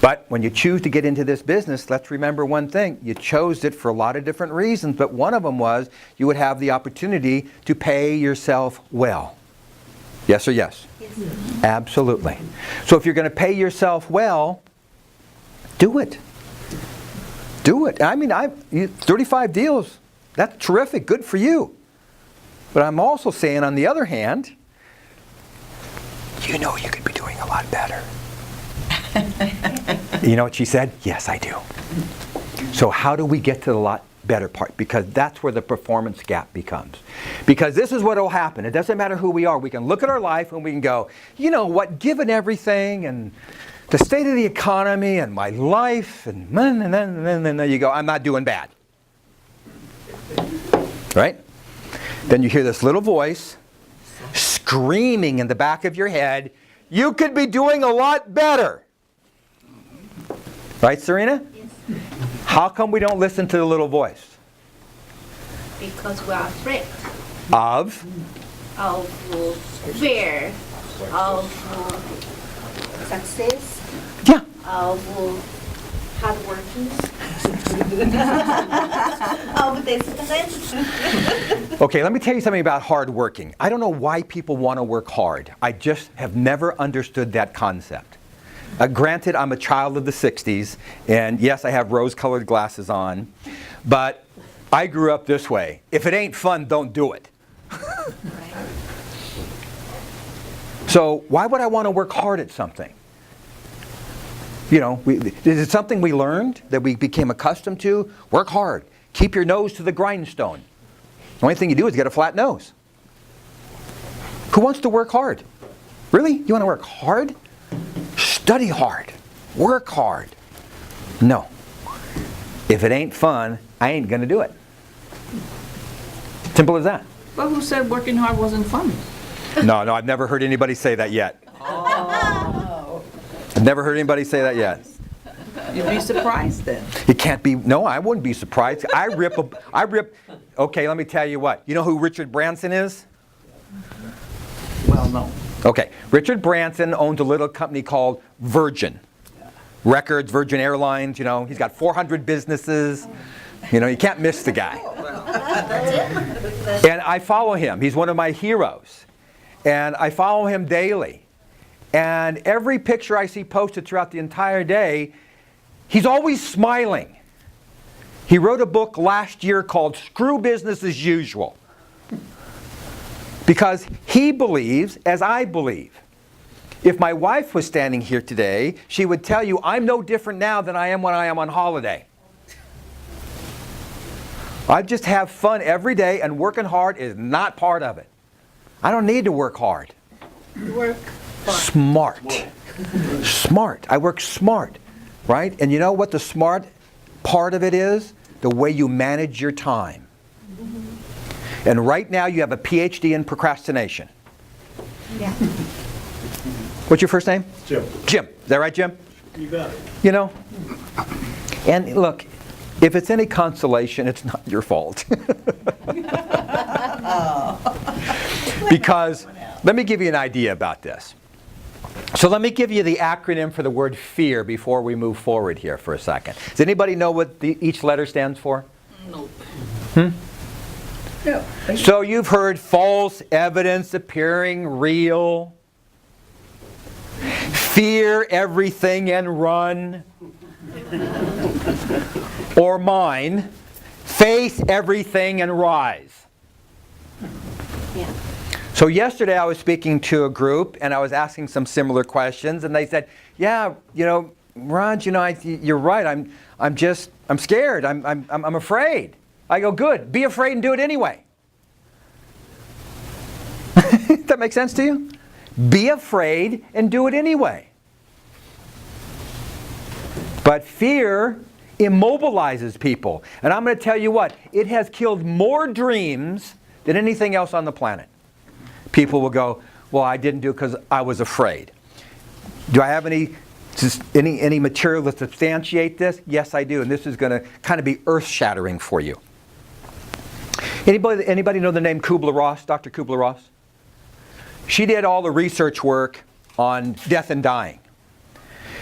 But when you choose to get into this business, let's remember one thing. You chose it for a lot of different reasons, but one of them was you would have the opportunity to pay yourself well. Yes or yes? Yes. Absolutely. So if you're going to pay yourself well, do it. Do it. I mean, 35 deals, that's terrific. Good for you. But I'm also saying, on the other hand, you know you could be doing a lot better. You know what she said? Yes, I do. So how do we get to the lot better part? Because that's where the performance gap becomes. Because this is what will happen. It doesn't matter who we are. We can look at our life and we can go, you know what, given everything and the state of the economy and my life, and then you go, I'm not doing bad. Right? Then you hear this little voice screaming in the back of your head, you could be doing a lot better. Right, Serena? Yes. How come we don't listen to the little voice? Because we are afraid Of? fear, of success, Yeah. of hard working, of discipline. Okay, let me tell you something about hard working. I don't know why people want to work hard. I just have never understood that concept. Granted, I'm a child of the 60s, and yes, I have rose-colored glasses on, but I grew up this way. If it ain't fun, don't do it. So why would I want to work hard at something? You know, is it something we learned that we became accustomed to? Work hard. Keep your nose to the grindstone. The only thing you do is get a flat nose. Who wants to work hard? Really? You want to work hard? Study hard. Work hard. No. If it ain't fun, I ain't going to do it. Simple as that. But who said working hard wasn't fun? No, I've never heard anybody say that yet. I've never heard anybody say that yet. You'd be surprised then. It can't be, no, I wouldn't be surprised. Okay, let me tell you what. You know who Richard Branson is? Well, no. Okay, Richard Branson owns a little company called Virgin Records, Virgin Airlines, you know, he's got 400 businesses. You know, you can't miss the guy. And I follow him. He's one of my heroes. And I follow him daily. And every picture I see posted throughout the entire day, he's always smiling. He wrote a book last year called Screw Business as Usual. Because he believes, as I believe. If my wife was standing here today, she would tell you, I'm no different now than I am when I am on holiday. I just have fun every day, and working hard is not part of it. I don't need to work hard. Work Smart. Smart. I work smart, right? And you know what the smart part of it is? The way you manage your time. And right now you have a PhD in procrastination. Yeah. What's your first name? Jim, Jim. Is that right, Jim? you got it. You know? And look, if it's any consolation, it's not your fault. Because, let me give you an idea about this. So let me give you the acronym for the word fear before we move forward here for a second. Does anybody know what each letter stands for? Nope. Yeah. So you've heard false evidence appearing real. Fear everything and run. Or mine, face everything and rise. Yeah. So yesterday I was speaking to a group and I was asking some similar questions, and they said, yeah, you know, Ron, you know, you're right. I'm scared. I'm afraid. I go, good. Be afraid and do it anyway. Does that make sense to you? Be afraid and do it anyway. But fear immobilizes people. And I'm going to tell you what, it has killed more dreams than anything else on the planet. People will go, well, I didn't do it because I was afraid. Do I have any material to substantiate this? Yes, I do. And this is going to kind of be earth-shattering for you. Anybody know the name Kubler-Ross, Dr. Kubler-Ross? She did all the research work on death and dying.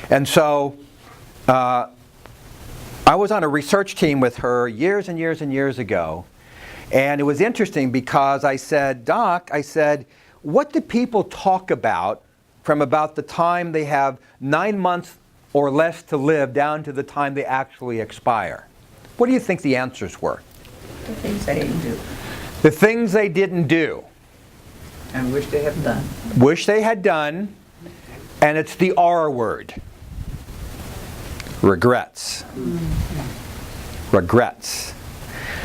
And so I was on a research team with her years and years and years ago. And it was interesting because I said, Doc, what do people talk about from about the time they have 9 months or less to live down to the time they actually expire? What do you think the answers were? The things they didn't do The things they didn't do. and wish they had done. Wish they had done, and it's the R word. Regrets. Regrets.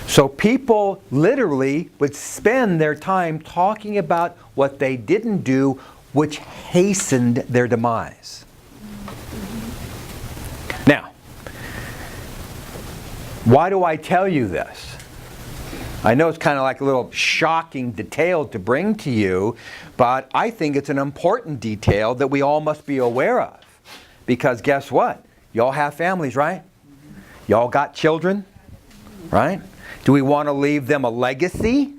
So people literally would spend their time talking about what they didn't do, which hastened their demise. Now, why do I tell you this? I know it's kind of like a little shocking detail to bring to you, but I think it's an important detail that we all must be aware of. Because guess what? Y'all have families, right? Y'all got children, right? Do we want to leave them a legacy?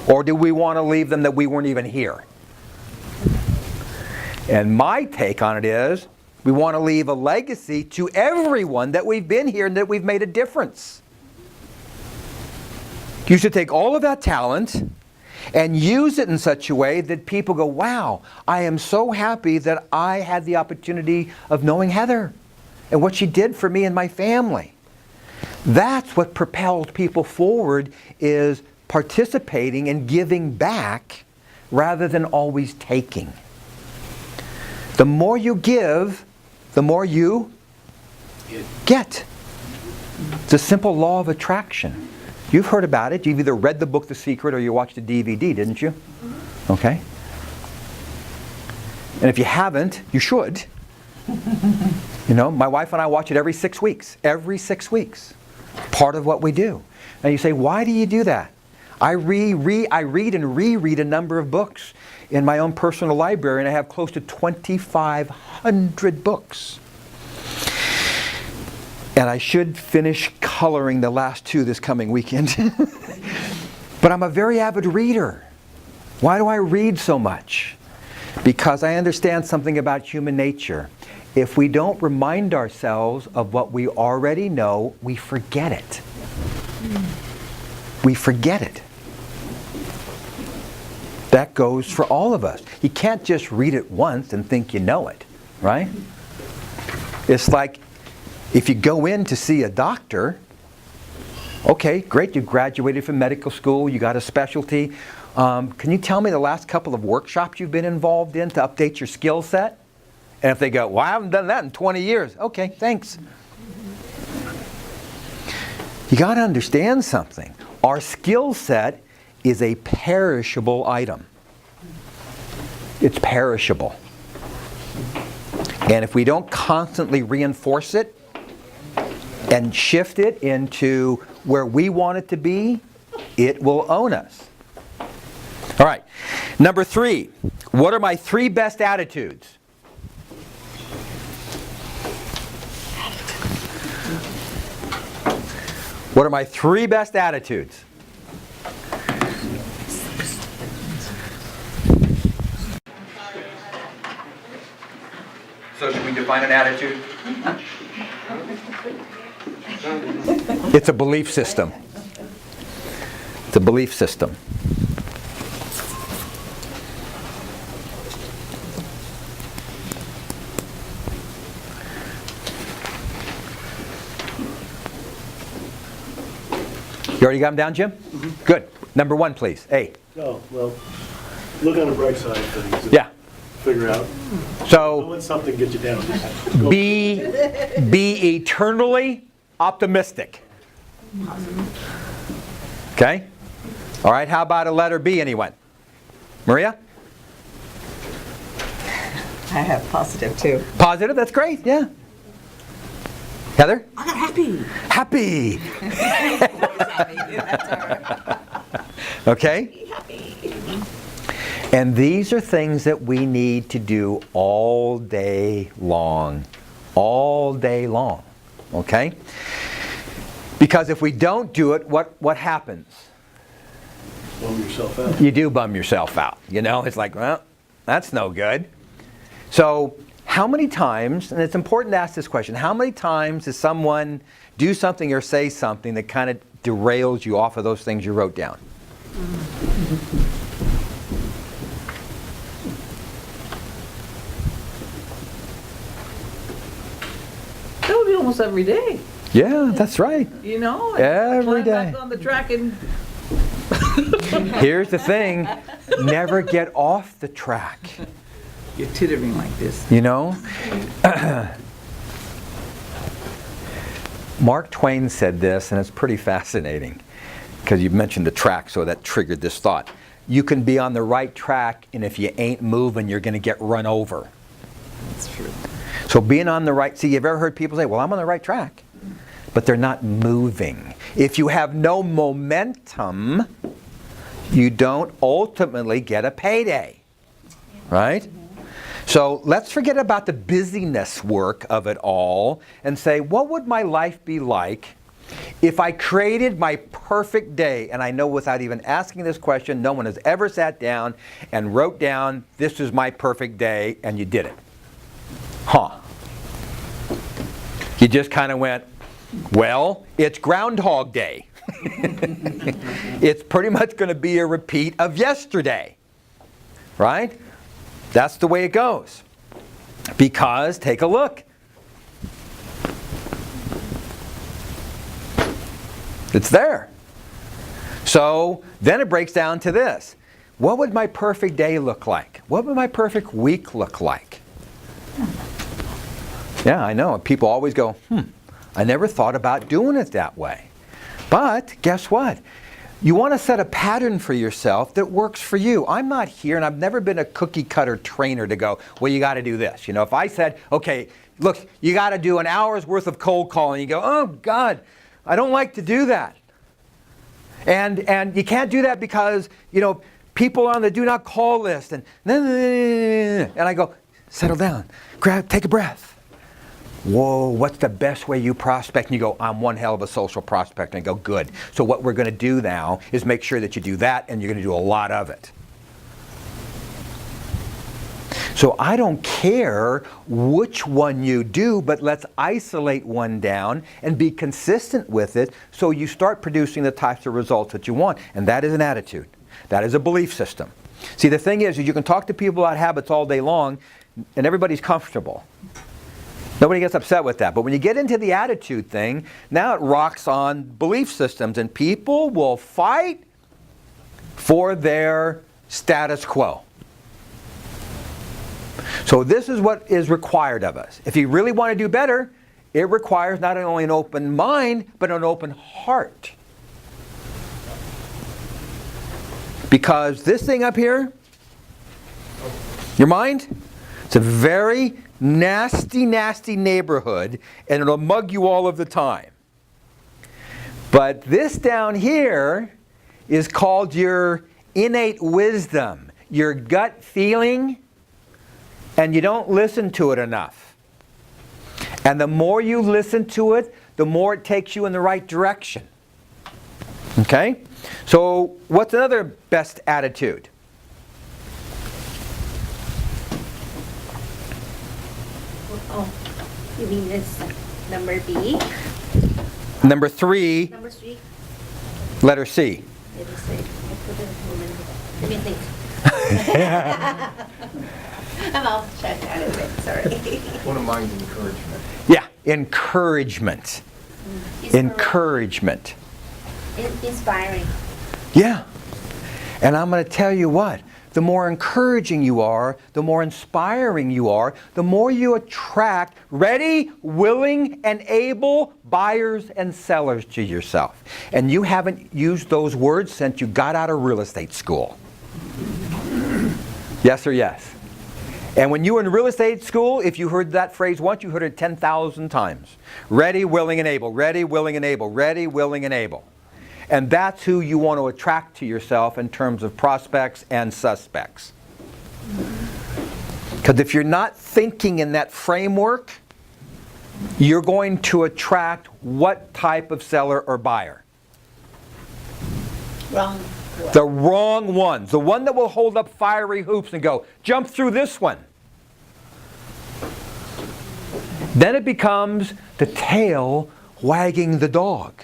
Or do we want to leave them that we weren't even here? And my take on it is, we want to leave a legacy to everyone that we've been here and that we've made a difference. You should take all of that talent and use it in such a way that people go, wow, I am so happy that I had the opportunity of knowing Heather and what she did for me and my family. That's what propels people forward, is participating and giving back rather than always taking. The more you give, the more you get. It's a simple law of attraction. You've heard about it. You've either read the book The Secret or you watched the DVD, didn't you? Okay. And if you haven't, you should. You know, my wife and I watch it every 6 weeks. Every 6 weeks. Part of what we do. And you say, why do you do that? I read and reread a number of books in my own personal library, and I have close to 2,500 books. And I should finish coloring the last 2 this coming weekend. But I'm a very avid reader. Why do I read so much? Because I understand something about human nature. If we don't remind ourselves of what we already know, we forget it. We forget it. That goes for all of us. You can't just read it once and think you know it, right? It's like if you go in to see a doctor, okay, great, you graduated from medical school, you got a specialty. Can you tell me the last couple of workshops you've been involved in to update your skill set? And if they go, well, I haven't done that in 20 years. Okay, thanks. You got to understand something. Our skill set is a perishable item. It's perishable. And if we don't constantly reinforce it and shift it into where we want it to be, it will own us. All right. Number 3, what are my 3 best attitudes? What are my 3 best attitudes? So should we define an attitude? It's a belief system. It's a belief system. You already got them down, Jim? Mm-hmm. Good. Number 1, please. A. Oh, well, look on the bright side of things. Yeah. Figure out. So Don't let something get you down. be eternally optimistic. Okay? All right, how about a letter B, anyone? Maria? I have positive too. Positive, that's great, yeah. Heather? I got happy. Happy. Okay? And these are things that we need to do all day long. All day long. Okay? Because if we don't do it, what happens? Bum yourself out. You do bum yourself out. You know, it's like, well, that's no good. So, how many times, and it's important to ask this question, how many times does someone do something or say something that kind of derails you off of those things you wrote down? That would be almost every day, Yeah, that's right. you know? Every I climb day. back on the track and Here's the thing, never get off the track. you're tittering like this. You know? Mark Twain said this, and it's pretty fascinating, because you mentioned the track, so that triggered this thought. You can be on the right track, and if you ain't moving, you're going to get run over. That's true. So being on the right, see, you've ever heard people say, well, I'm on the right track. but they're not moving. If you have no momentum, you don't ultimately get a payday, right? So let's forget about the busyness work of it all and say, what would my life be like if I created my perfect day? And I know without even asking this question, no one has ever sat down and wrote down, this is my perfect day, and you did it. Huh. You just kind of went, well, it's Groundhog Day. It's pretty much going to be a repeat of yesterday, right? That's the way it goes. Because, take a look. It's there. So then it breaks down to this. What would my perfect day look like? What would my perfect week look like? Yeah, I know. People always go, I never thought about doing it that way. But guess what? You want to set a pattern for yourself that works for you. I'm not here, and I've never been a cookie cutter trainer to go, well, you got to do this. You know, if I said, okay, look, you got to do an hour's worth of cold calling, you go, oh, God, I don't like to do that. And you can't do that because, you know, people are on the do not call list. And I go, settle down, take a breath. Whoa, what's the best way you prospect? And you go, I'm one hell of a social prospect. And I go, good. So what we're going to do now is make sure that you do that, and you're going to do a lot of it. So I don't care which one you do, but let's isolate one down and be consistent with it so you start producing the types of results that you want. And that is an attitude. That is a belief system. See, the thing is you can talk to people about habits all day long, and everybody's comfortable. Nobody gets upset with that. But when you get into the attitude thing, now it rocks on belief systems, and people will fight for their status quo. So this is what is required of us. If you really want to do better, it requires not only an open mind, but an open heart. Because this thing up here, your mind, it's a very nasty, nasty neighborhood, and it'll mug you all of the time. But this down here is called your innate wisdom, your gut feeling, and you don't listen to it enough. And the more you listen to it, the more it takes you in the right direction. Okay? So what's another best attitude? Oh, you mean it's number B? Number 3, Number 3? letter C. Let me see. I put it in a minute. Let me think. I'm all checked out of it, sorry. One of mine's encouragement. Yeah, encouragement. Encouragement. Inspiring. Yeah. And I'm going to tell you what, the more encouraging you are, the more inspiring you are, the more you attract ready, willing, and able buyers and sellers to yourself. And you haven't used those words since you got out of real estate school. Yes or yes? And when you were in real estate school, if you heard that phrase once, you heard it 10,000 times. Ready, willing, and able. Ready, willing, and able. Ready, willing, and able. And that's who you want to attract to yourself in terms of prospects and suspects. Because if you're not thinking in that framework, you're going to attract what type of seller or buyer? Wrong. The wrong ones. The one that will hold up fiery hoops and go, jump through this one. Then it becomes the tail wagging the dog.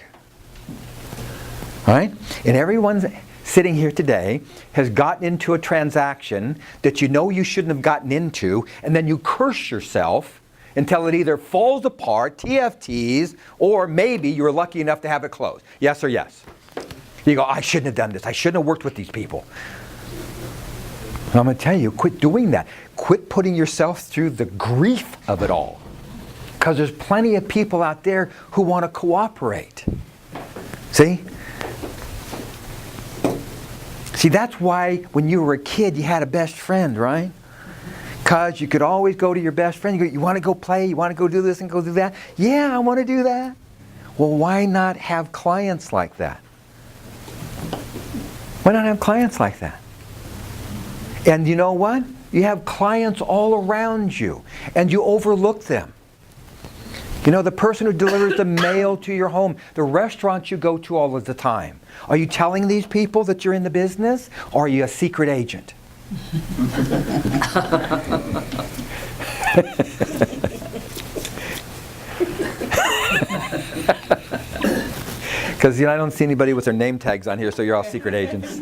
Right? And everyone sitting here today has gotten into a transaction that you know you shouldn't have gotten into, and then you curse yourself until it either falls apart, TFTs, or maybe you're lucky enough to have it closed. Yes or yes? You go, I shouldn't have done this. I shouldn't have worked with these people. And I'm going to tell you, quit doing that. Quit putting yourself through the grief of it all. Because there's plenty of people out there who want to cooperate. See? See, that's why when you were a kid, you had a best friend, right? Because you could always go to your best friend. You want to go play? You want to go do this and go do that? Yeah, I want to do that. Well, why not have clients like that? Why not have clients like that? And you know what? You have clients all around you, and you overlook them. You know, the person who delivers the mail to your home, the restaurants you go to all of the time. Are you telling these people that you're in the business, or are you a secret agent? Because I don't see anybody with their name tags on here, so you're all secret agents.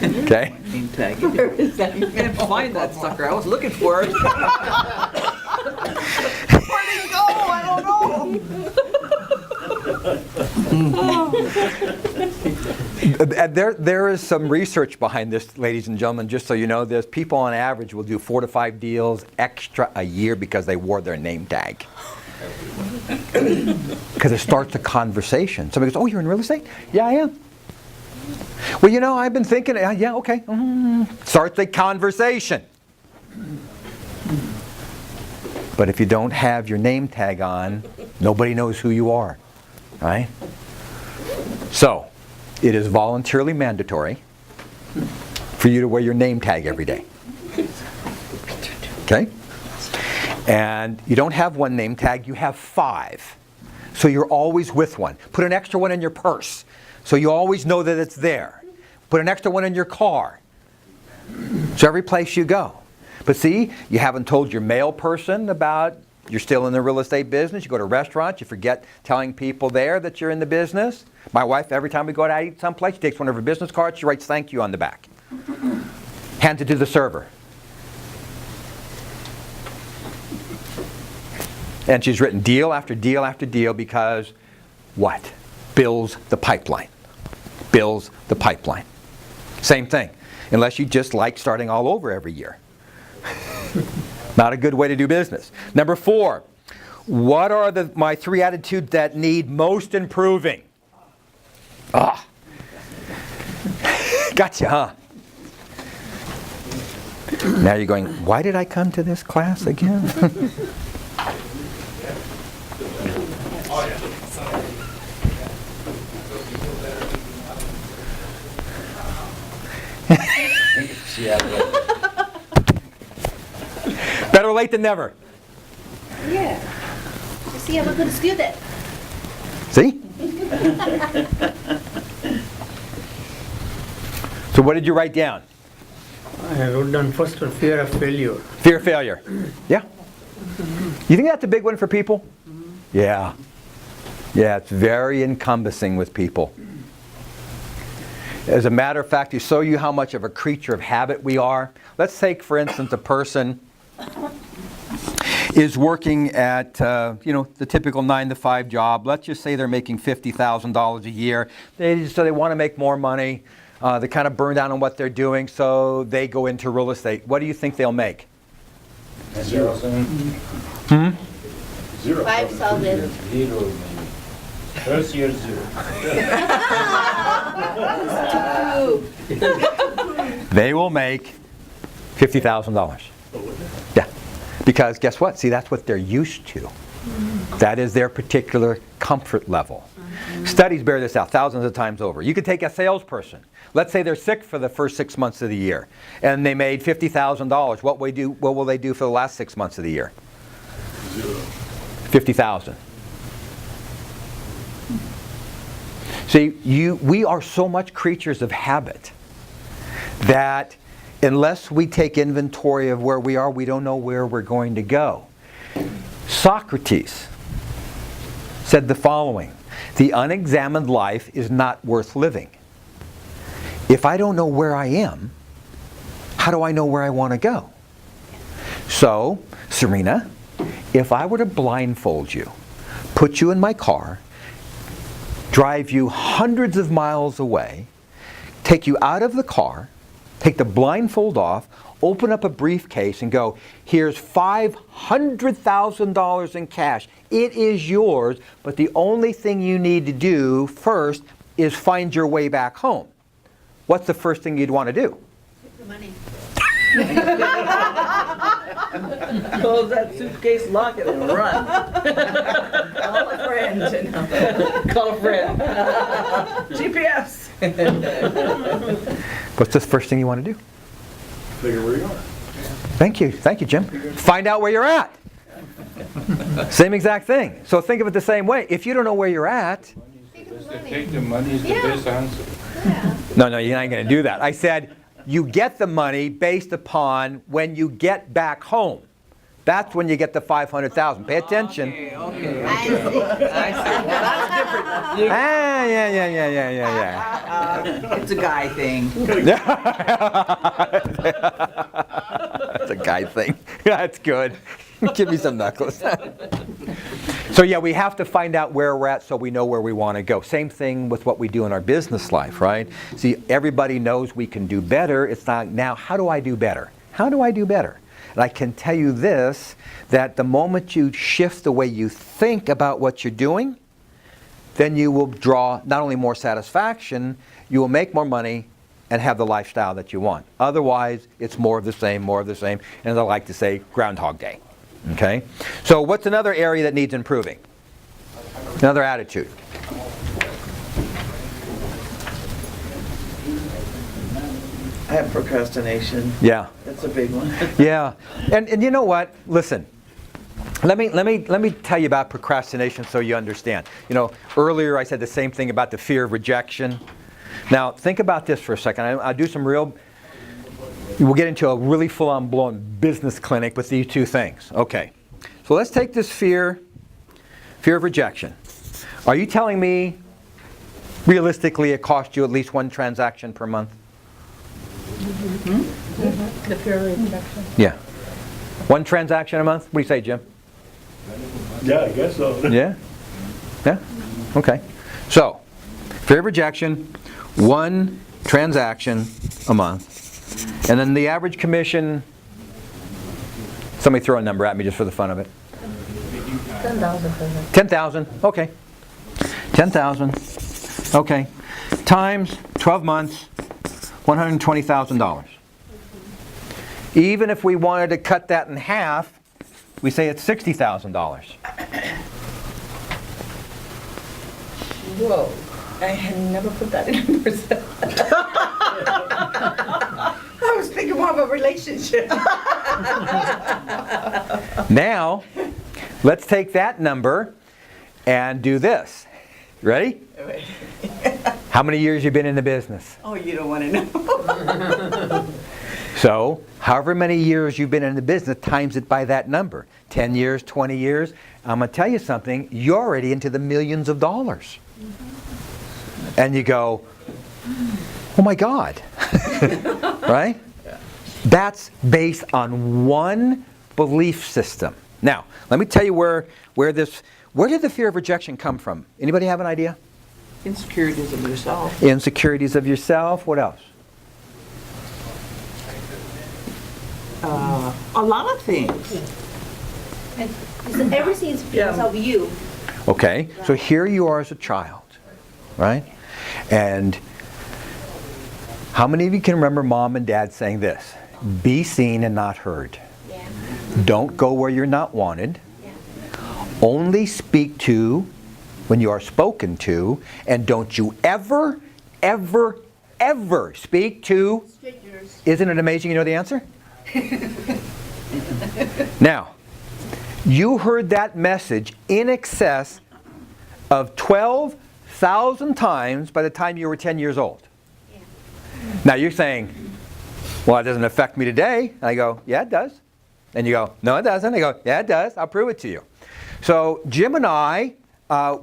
Okay? Name tag. Where is that? You can't find that sucker. I was looking for it. Where'd it go? I don't know. There is some research behind this, ladies and gentlemen, just so you know. There's people on average will do 4 to 5 deals extra a year because they wore their name tag. Because it starts a conversation. Somebody goes, oh, you're in real estate? Yeah, I am. Well, you know, I've been thinking, yeah, okay. Starts a conversation. But if you don't have your name tag on, nobody knows who you are, right? So, it is voluntarily mandatory for you to wear your name tag every day. Okay? And you don't have one name tag, you have 5. So you're always with one. Put an extra one in your purse, so you always know that it's there. Put an extra one in your car, so every place you go. But see, you haven't told your mail person about you're still in the real estate business. You go to restaurants, you forget telling people there that you're in the business. My wife, every time we go out eat someplace, she takes one of her business cards, she writes thank you on the back. Hands it to the server. And she's written deal after deal after deal because what? Builds the pipeline. Builds the pipeline. Same thing. Unless you just like starting all over every year. Not a good way to do business. Number 4, what are my 3 attitudes that need most improving? Gotcha, huh? Now you're going, why did I come to this class again? Better late than never. Yeah. You see, I'm a good student. See? So what did you write down? I wrote down first one, fear of failure. Fear of failure. Yeah. You think that's a big one for people? Yeah. Yeah, it's very encompassing with people. As a matter of fact, to show you how much of a creature of habit we are, let's take, for instance, a person is working at, the typical 9-to-5 job. Let's just say they're making $50,000 a year. So they want to make more money. They're kind of burned out on what they're doing, so they go into real estate. What do you think they'll make? 0. 5,000. 0. First year 0. They will make $50,000. Yeah. Because guess what? See, that's what they're used to. That is their particular comfort level. Studies bear this out thousands of times over. You could take a salesperson. Let's say they're sick for the first 6 months of the year, and they made $50,000. What will they do for the last 6 months of the year? 0. $50,000. See, we are so much creatures of habit that unless we take inventory of where we are, we don't know where we're going to go. Socrates said the following: the unexamined life is not worth living. If I don't know where I am, how do I know where I want to go? So, Serena, if I were to blindfold you, put you in my car, drive you hundreds of miles away, take you out of the car, take the blindfold off, open up a briefcase and go, here's $500,000 in cash. It is yours, but the only thing you need to do first is find your way back home. What's the first thing you'd want to do? The money. Close that suitcase, lock it, and run. Call a friend. Call a friend. GPS. What's the first thing you want to do? Figure where you are. Thank you, Jim. Find out where you're at. Same exact thing. So think of it the same way. If you don't know where you're at, Take the money is the best answer. no, you're not going to do that. I said you get the money based upon when you get back home. That's when you get the 500,000. Pay attention. Okay. I see. I see. That's different. Ah, yeah. It's a guy thing. That's a guy thing. That's good. Give me some knuckles. So yeah, we have to find out where we're at so we know where we want to go. Same thing with what we do in our business life, right? See, everybody knows we can do better. It's not now, how do I do better? How do I do better? And I can tell you this, that the moment you shift the way you think about what you're doing, then you will draw not only more satisfaction, you will make more money and have the lifestyle that you want. Otherwise, it's more of the same, and as I like to say, Groundhog Day. Okay? So what's another area that needs improving? Another attitude. I have procrastination. Yeah. That's a big one. Yeah. And you know what? Listen. Let me tell you about procrastination so you understand. You know, earlier I said the same thing about the fear of rejection. Now, think about this for a second. I'll do some real, we'll get into a really full-on blown business clinic with these two things. Okay. So let's take this fear of rejection. Are you telling me realistically it costs you at least one transaction per month? The fear of rejection. Yeah. One transaction a month? What do you say, Jim? Yeah, I guess so. Yeah? Yeah? Okay. So, fear of rejection, one transaction a month. And then the average commission, somebody throw a number at me just for the fun of it. 10,000. 10,000. Okay. 10,000. Okay. Times 12 months, $120,000. Even if we wanted to cut that in half, we say it's $60,000. Whoa. I had never put that in percent. I was thinking more of a relationship. Now, let's take that number and do this. Ready? How many years you been in the business? Oh, you don't want to know. So, however many years you've been in the business, times it by that number. 10 years, 20 years. I'm going to tell you something. You're already into the millions of dollars. And you go, oh my God. Right? That's based on one belief system. Now, let me tell you where did the fear of rejection come from? Anybody have an idea? Insecurities of yourself. Insecurities of yourself. What else? A lot of things. Everything is because of you. Okay, so here you are as a child, right? And how many of you can remember mom and dad saying this? Be seen and not heard. Yeah. Don't go where you're not wanted. Yeah. Only speak to when you are spoken to, and don't you ever, ever, ever speak to Strangers. Isn't it amazing you know the answer? Now, you heard that message in excess of 12,000 times by the time you were 10 years old. Yeah. Now you're saying, well, it doesn't affect me today. And I go, yeah, it does. And you go, no, it doesn't. I go, yeah, it does. I'll prove it to you. So Jim and I,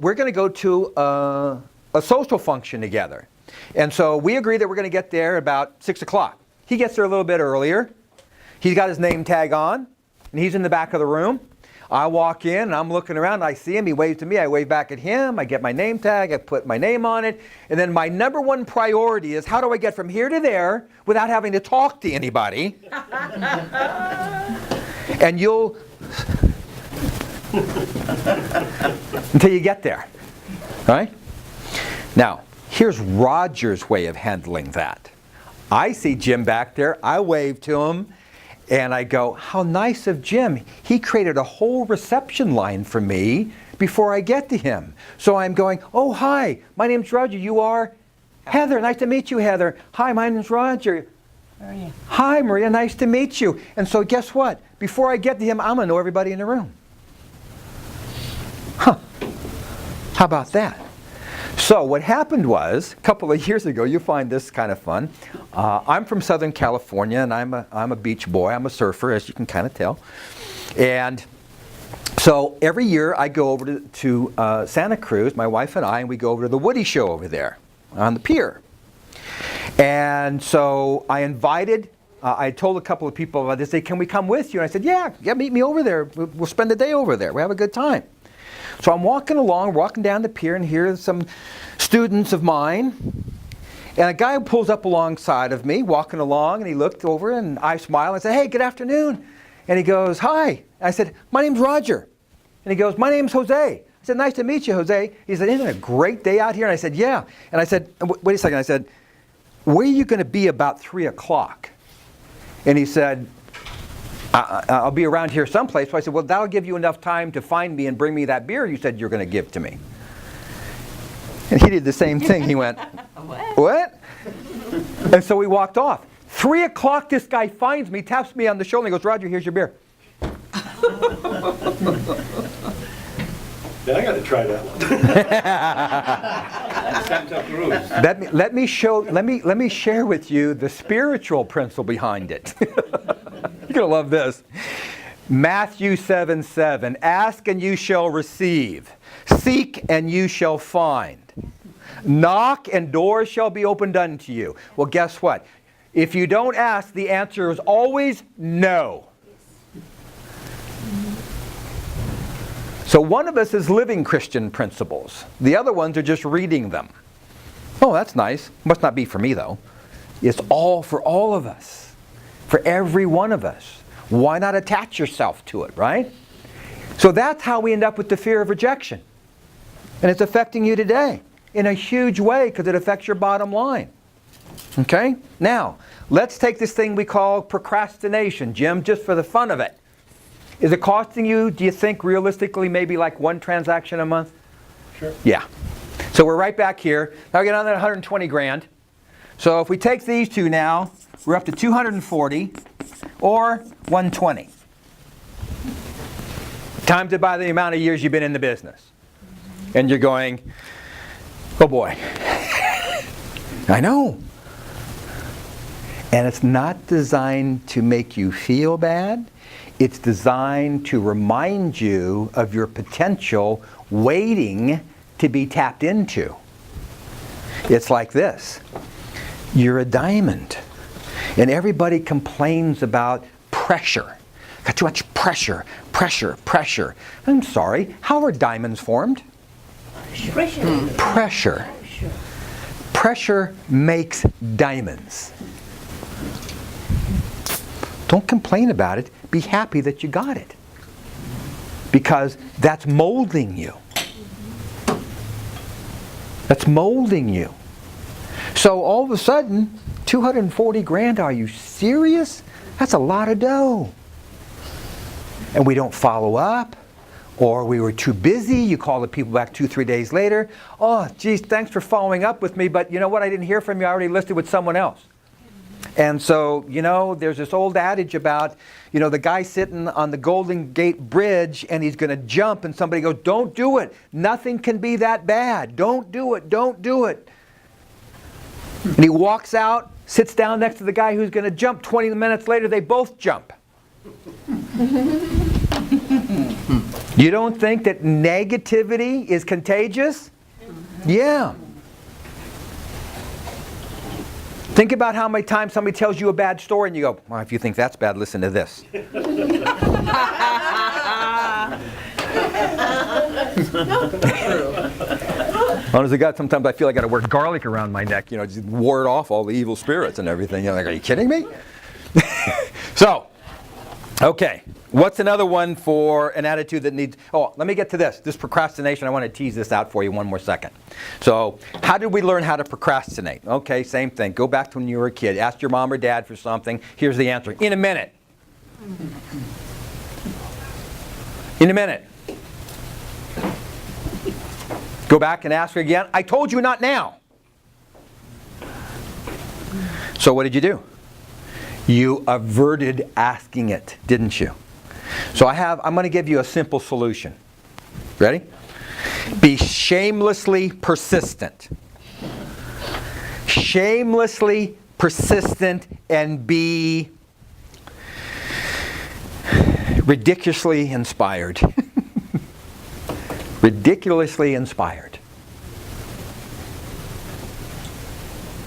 we're going to go to a social function together. And so we agree that we're going to get there about 6 o'clock. He gets there a little bit earlier. He's got his name tag on, and he's in the back of the room. I walk in, and I'm looking around, and I see him. He waves to me. I wave back at him. I get my name tag. I put my name on it. And then my number one priority is how do I get from here to there without having to talk to anybody? And you'll... until you get there. All right? Now, here's Roger's way of handling that. I see Jim back there. I wave to him, and I go, how nice of Jim. He created a whole reception line for me before I get to him. So I'm going, oh, hi, my name's Roger. You are? Heather, nice to meet you, Heather. Hi, my name's Roger. Maria. Hi, Maria, nice to meet you. And so guess what? Before I get to him, I'm going to know everybody in the room. Huh. How about that? So what happened was, a couple of years ago, you find this kind of fun. I'm from Southern California, and I'm a beach boy. I'm a surfer, as you can kind of tell. And so every year I go over to Santa Cruz, my wife and I, and we go over to the Woody Show over there on the pier. And so I invited, I told a couple of people about this, they said, can we come with you? And I said, yeah, meet me over there. We'll spend the day over there. We'll have a good time. So I'm walking along, walking down the pier, and here's some students of mine. And a guy pulls up alongside of me, walking along, and he looked over, and I smiled and said, hey, good afternoon. And he goes, hi. I said, my name's Roger. And he goes, my name's Jose. I said, nice to meet you, Jose. He said, isn't it a great day out here? And I said, yeah. And I said, wait a second. I said, where are you going to be about 3 o'clock? And he said, I'll be around here someplace. So I said, well, that'll give you enough time to find me and bring me that beer you said you're going to give to me. And he did the same thing. He went, what? And so we walked off. 3 o'clock, this guy finds me, taps me on the shoulder, and he goes, Roger, here's your beer. Yeah, I got to try that one. Santa Cruz. Let me share with you the spiritual principle behind it. You're gonna love this. Matthew 7:7. Ask and you shall receive. Seek and you shall find. Knock and doors shall be opened unto you. Well, guess what? If you don't ask, the answer is always no. So one of us is living Christian principles. The other ones are just reading them. Oh, that's nice. Must not be for me, though. It's all for all of us. For every one of us. Why not attach yourself to it, right? So that's how we end up with the fear of rejection. And it's affecting you today in a huge way because it affects your bottom line. Okay? Now, let's take this thing we call procrastination. Jim, just for the fun of it. Is it costing you, do you think, realistically, maybe like 1 transaction a month? Sure. Yeah. So we're right back here. Now we get another 120 grand. So if we take these two now, we're up to 240 or 120. Times it by the amount of years you've been in the business. And you're going, oh boy. I know. And it's not designed to make you feel bad. It's designed to remind you of your potential waiting to be tapped into. It's like this. You're a diamond. And everybody complains about pressure. Got too much pressure, pressure, pressure. I'm sorry, how are diamonds formed? Pressure. Pressure. Pressure makes diamonds. Don't complain about it. Be happy that you got it. Because that's molding you. That's molding you. So all of a sudden, 240 grand, are you serious? That's a lot of dough. And we don't follow up, or we were too busy. You call the people back 2-3 days later. Oh, geez, thanks for following up with me, but you know what? I didn't hear from you. I already listed with someone else. And so, you know, there's this old adage about, you know, the guy sitting on the Golden Gate Bridge and he's going to jump and somebody goes, don't do it. Nothing can be that bad. Don't do it. Don't do it. And he walks out, sits down next to the guy who's going to jump. 20 minutes later, they both jump. You don't think that negativity is contagious? Yeah. Think about how many times somebody tells you a bad story and you go, well, if you think that's bad, listen to this. Honest to God, sometimes I feel like I got to wear garlic around my neck, you know, just ward off all the evil spirits and everything. You're like, are you kidding me? So, Okay, what's another one for an attitude that needs, oh, let me get to this. This procrastination, I want to tease this out for you one more second. So, how did we learn how to procrastinate? Okay, same thing. Go back to when you were a kid. Ask your mom or dad for something. Here's the answer. In a minute. In a minute. Go back and ask her again. I told you not now. So what did you do? You averted asking it, didn't you? So I'm going to give you a simple solution. Ready? Be shamelessly persistent. Shamelessly persistent and be ridiculously inspired. Ridiculously inspired.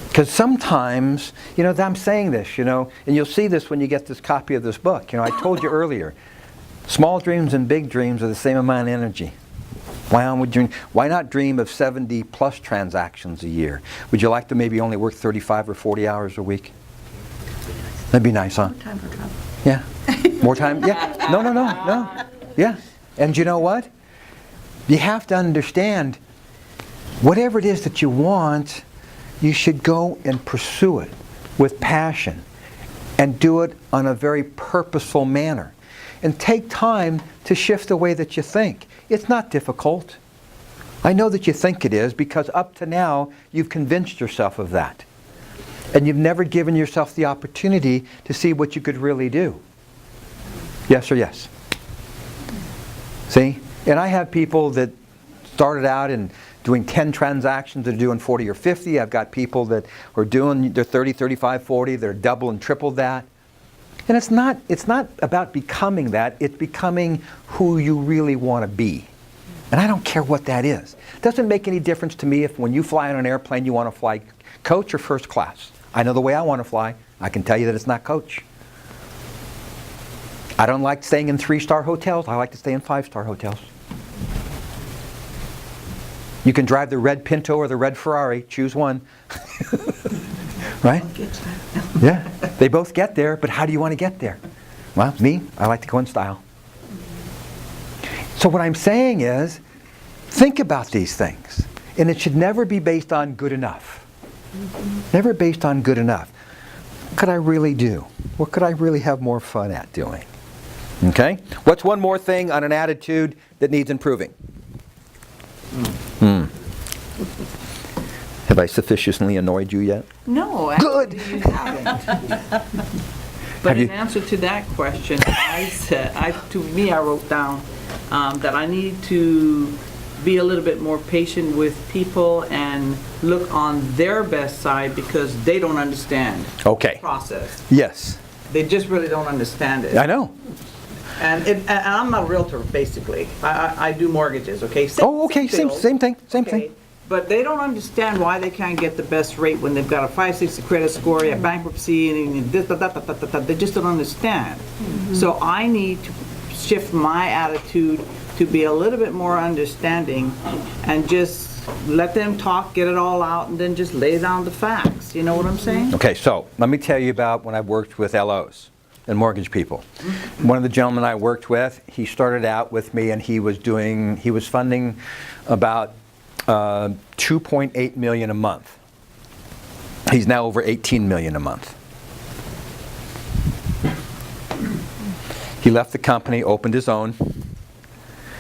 Because sometimes, I'm saying this, and you'll see this when you get this copy of this book. I told you earlier, small dreams and big dreams are the same amount of energy. Why not dream of 70 plus transactions a year? Would you like to maybe only work 35 or 40 hours a week? That'd be nice, huh? More time for travel. Yeah. More time? Yeah. No. Yeah. And you know what? You have to understand, whatever it is that you want, you should go and pursue it with passion and do it on a very purposeful manner. And take time to shift the way that you think. It's not difficult. I know that you think it is because up to now you've convinced yourself of that. And you've never given yourself the opportunity to see what you could really do. Yes or yes? See? And I have people that started out and doing 10 transactions, they're doing 40 or 50. I've got people that are doing their 30, 35, 40, they're double and triple that. And it's not about becoming that, it's becoming who you really want to be. And I don't care what that is. It doesn't make any difference to me if when you fly on an airplane you want to fly coach or first class. I know the way I want to fly. I can tell you that it's not coach. I don't like staying in 3-star hotels. I like to stay in 5-star hotels. You can drive the red Pinto or the red Ferrari. Choose one. Right? Yeah. They both get there, but how do you want to get there? Well, me, I like to go in style. So what I'm saying is, think about these things. And it should never be based on good enough. Never based on good enough. What could I really do? What could I really have more fun at doing? Okay? What's one more thing on an attitude that needs improving? Have I sufficiently annoyed you yet? No, actually Good. you haven't. But in answer to that question, I wrote down that I need to be a little bit more patient with people and look on their best side because they don't understand Okay. the process. Yes. They just really don't understand it. I know. And I'm not a realtor, basically. I do mortgages, okay? Okay. Same thing. Same Okay, thing. but they don't understand why they can't get the best rate when they've got a 560 credit score, a bankruptcy, and this, that. They just don't understand. So I need to shift my attitude to be a little bit more understanding and just let them talk, get it all out, and then just lay down the facts. You know what I'm saying? Okay, so let me tell you about when I worked with LOs and mortgage people. One of the gentlemen I worked with, he started out with me and he was funding about $2.8 million a month. He's now over $18 million a month. He left the company, opened his own,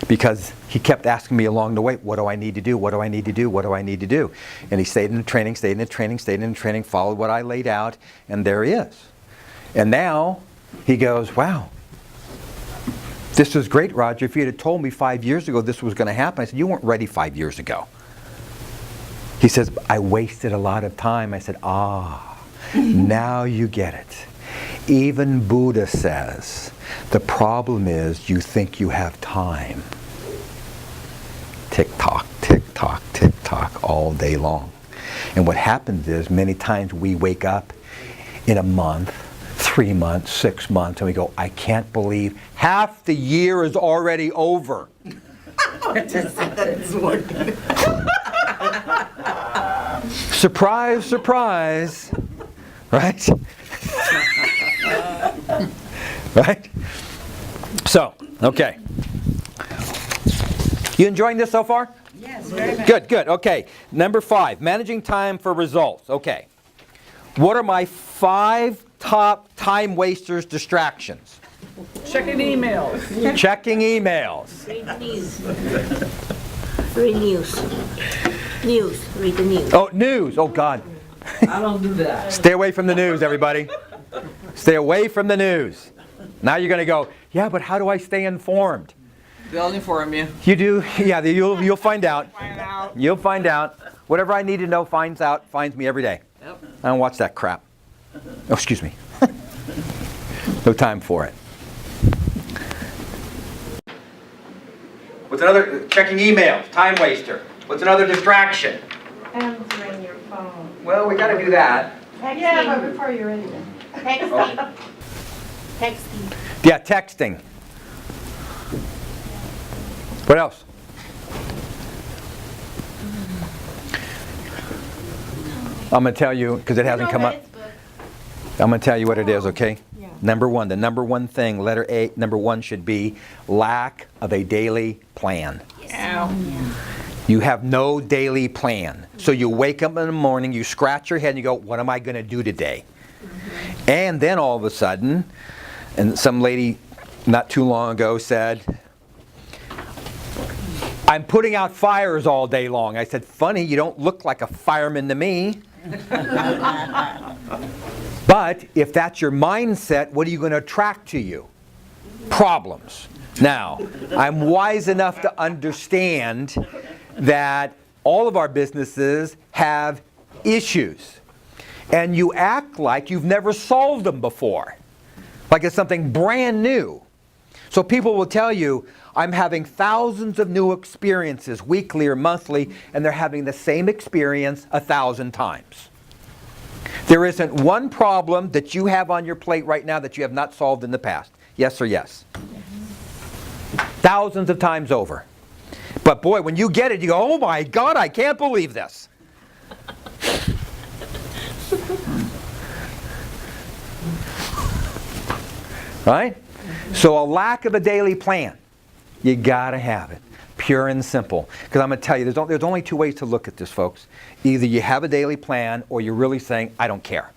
because he kept asking me along the way, what do I need to do? What do I need to do? What do I need to do? And he stayed in the training, followed what I laid out, and there he is. And now he goes, wow, this is great, Roger. If you had told me 5 years ago this was going to happen, I said, you weren't ready 5 years ago. He says, I wasted a lot of time. I said, now you get it. Even Buddha says, the problem is you think you have time. Tick-tock, tick-tock, tick-tock all day long. And what happens is many times we wake up in a month, 3 months, 6 months, and we go, I can't believe half the year is already over. Surprise, surprise. Right? Right? So, okay. You enjoying this so far? Yes, very much. Good, good. Okay. Number 5, managing time for results. Okay. What are my 5 top time wasters distractions? Checking emails. Checking emails. Read news. Read news. News. Read the news. Oh, news. Oh, God. I don't do that. Stay away from the news, everybody. Stay away from the news. Now you're going to go, yeah, but how do I stay informed? They'll inform you. You do, yeah, you'll find out. You'll find out. Whatever I need to know finds me every day. Yep. I don't watch that crap. Oh, excuse me. No time for it. What's another, checking emails, time waster. What's another distraction? Answering your phone. Well, we got to do that. Yeah, but before you're ready then. Texting. Texting. Yeah, texting. What else? I'm going to tell you, because it hasn't come up. I'm going to tell you what it is, okay? Yeah. Number 1, the number 1 thing, letter A, number 1 should be lack of a daily plan. You have no daily plan. So you wake up in the morning, you scratch your head and you go, what am I going to do today? And then all of a sudden, and some lady not too long ago said, I'm putting out fires all day long. I said, funny, you don't look like a fireman to me. But if that's your mindset, what are you going to attract to you? Problems. Now, I'm wise enough to understand that all of our businesses have issues. And you act like you've never solved them before. Like it's something brand new. So people will tell you, I'm having thousands of new experiences weekly or monthly, and they're having the same experience 1,000 times. There isn't one problem that you have on your plate right now that you have not solved in the past. Yes or yes? Thousands of times over. But boy, when you get it, you go, oh my God, I can't believe this. Right? So a lack of a daily plan. You gotta have it. Pure and simple. Because I'm going to tell you, there's only 2 ways to look at this, folks. Either you have a daily plan, or you're really saying, I don't care.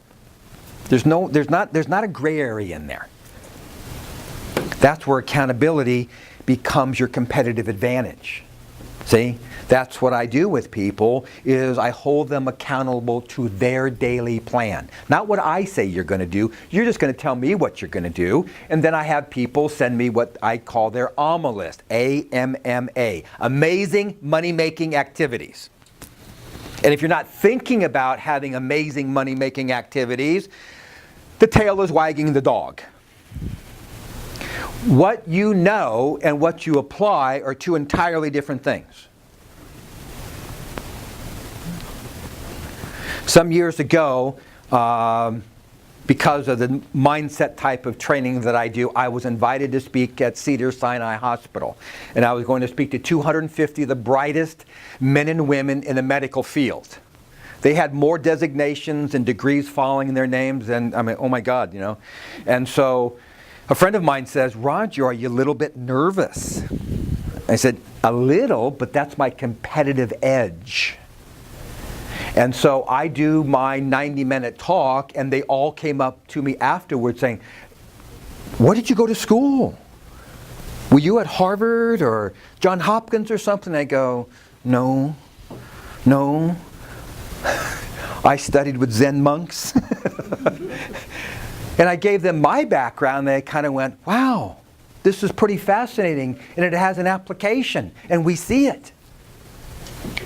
There's not a gray area in there. That's where accountability becomes your competitive advantage. See? That's what I do with people, is I hold them accountable to their daily plan. Not what I say you're going to do. You're just going to tell me what you're going to do. And then I have people send me what I call their AMMA list. A-M-M-A. Amazing money-making activities. And if you're not thinking about having amazing money-making activities, the tail is wagging the dog. What you know and what you apply are 2 entirely different things. Some years ago, because of the mindset type of training that I do, I was invited to speak at Cedars-Sinai Hospital. And I was going to speak to 250 of the brightest men and women in the medical field. They had more designations and degrees following their names than, I mean, oh my God, you know. And so a friend of mine says, Roger, are you a little bit nervous? I said, a little, but that's my competitive edge. And so I do my 90-minute talk, and they all came up to me afterwards saying, where did you go to school? Were you at Harvard or Johns Hopkins or something? I go, no. I studied with Zen monks. And I gave them my background, and they kind of went, wow, this is pretty fascinating, and it has an application, and we see it.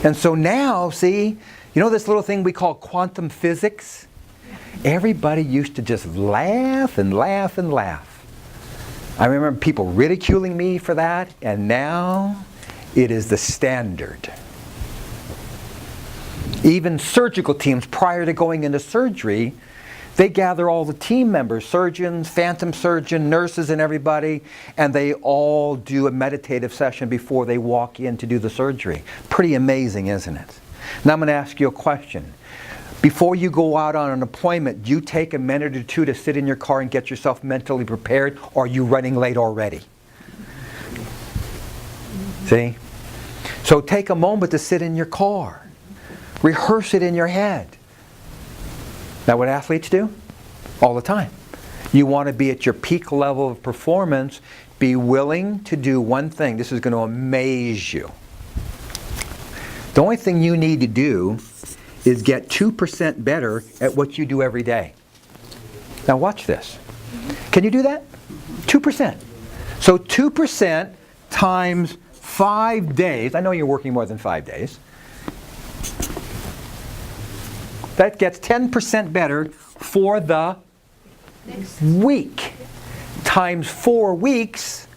And so now, see, you know this little thing we call quantum physics? Everybody used to just laugh and laugh and laugh. I remember people ridiculing me for that, and now it is the standard. Even surgical teams, prior to going into surgery, they gather all the team members, surgeons, phantom surgeon, nurses, and everybody, and they all do a meditative session before they walk in to do the surgery. Pretty amazing, isn't it? Now I'm going to ask you a question. Before you go out on an appointment, do you take a minute or 2 to sit in your car and get yourself mentally prepared, or are you running late already? See? So take a moment to sit in your car. Rehearse it in your head. Now what athletes do? All the time. You want to be at your peak level of performance. Be willing to do one thing. This is going to amaze you. The only thing you need to do is get 2% better at what you do every day. Now watch this. Can you do that? 2%. So 2% times 5 days. I know you're working more than 5 days. That gets 10% better for the week. Times 4 weeks,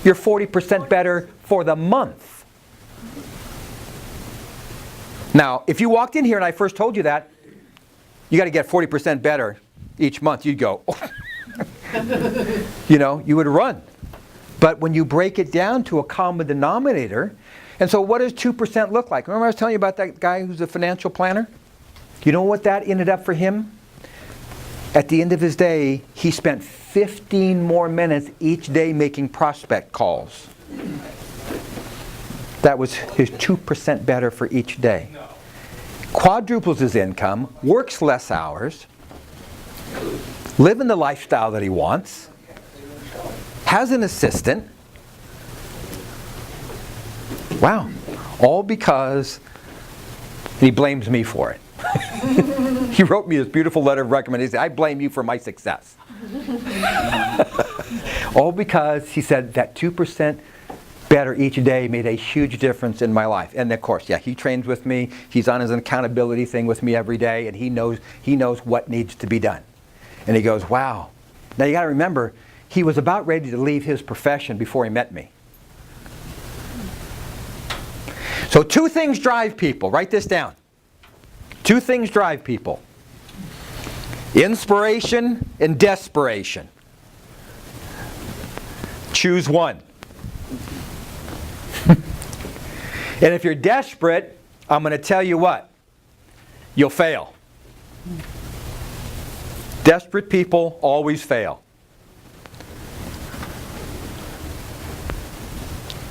you're 40% better for the month. Now, if you walked in here and I first told you that, you got to get 40% better each month, you'd go, you would run. But when you break it down to a common denominator, and so what does 2% look like? Remember I was telling you about that guy who's a financial planner? You know what that ended up for him? At the end of his day, he spent 15 more minutes each day making prospect calls. That was his 2% better for each day. Quadruples his income, works less hours, living the lifestyle that he wants, has an assistant. Wow. All because he blames me for it. He wrote me this beautiful letter of recommendation. I blame you for my success. All because he said that 2% better each day made a huge difference in my life. And of course, he trains with me. He's on his accountability thing with me every day, and he knows what needs to be done. And he goes, wow. Now you got to remember, he was about ready to leave his profession before he met me. So 2 things drive people. Write this down. 2 things drive people. Inspiration and desperation. Choose one. And if you're desperate, I'm going to tell you what. You'll fail. Desperate people always fail.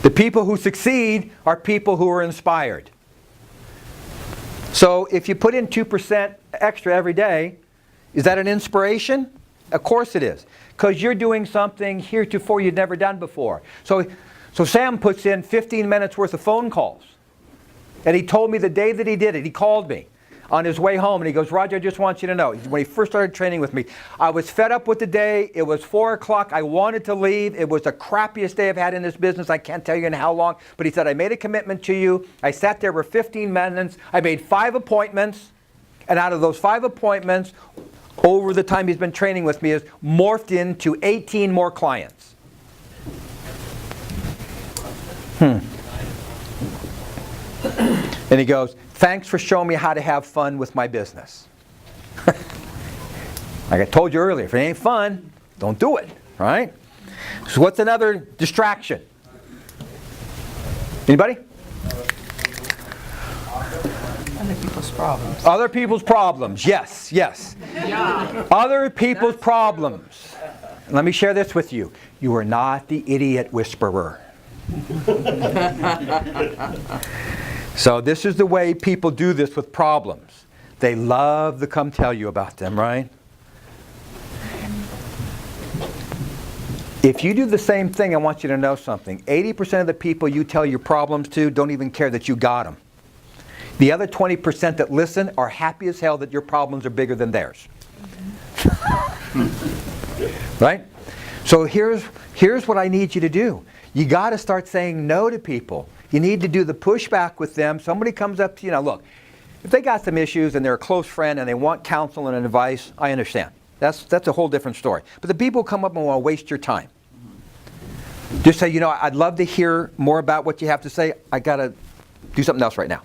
The people who succeed are people who are inspired. So if you put in 2% extra every day, is that an inspiration? Of course it is. Because you're doing something heretofore you'd never done before. So Sam puts in 15 minutes worth of phone calls. And he told me the day that he did it, he called me on his way home and he goes, Roger, I just want you to know, when he first started training with me, I was fed up with the day. It was 4 o'clock. I wanted to leave. It was the crappiest day I've had in this business. I can't tell you in how long. But he said, I made a commitment to you. I sat there for 15 minutes. I made 5 appointments. And out of those 5 appointments, over the time he's been training with me, has morphed into 18 more clients. And he goes, thanks for showing me how to have fun with my business. Like I told you earlier, if it ain't fun, don't do it, right? So what's another distraction? Anybody? Other people's problems. Other people's problems, yes. Other people's problems. Let me share this with you. You are not the idiot whisperer. So this is the way people do this with problems. They love to come tell you about them, right? If you do the same thing, I want you to know something. 80% of the people you tell your problems to don't even care that you got them. The other 20% that listen are happy as hell that your problems are bigger than theirs. Right? So here's what I need you to do. You got to start saying no to people. You need to do the pushback with them. Somebody comes up to you, look, if they got some issues and they're a close friend and they want counsel and advice, I understand. That's a whole different story. But the people who come up and want to waste your time, just say, I'd love to hear more about what you have to say. I got to do something else right now.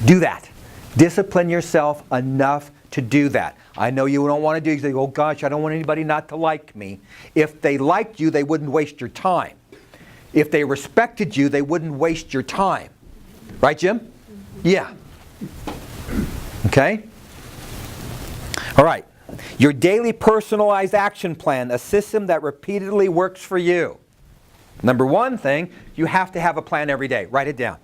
Do that. Discipline yourself enough to do that. I know you don't want to do it. You say, oh gosh, I don't want anybody not to like me. If they liked you, they wouldn't waste your time. If they respected you, they wouldn't waste your time. Right, Jim? Yeah. Okay? All right. Your daily personalized action plan, a system that repeatedly works for you. Number one thing, you have to have a plan every day. Write it down.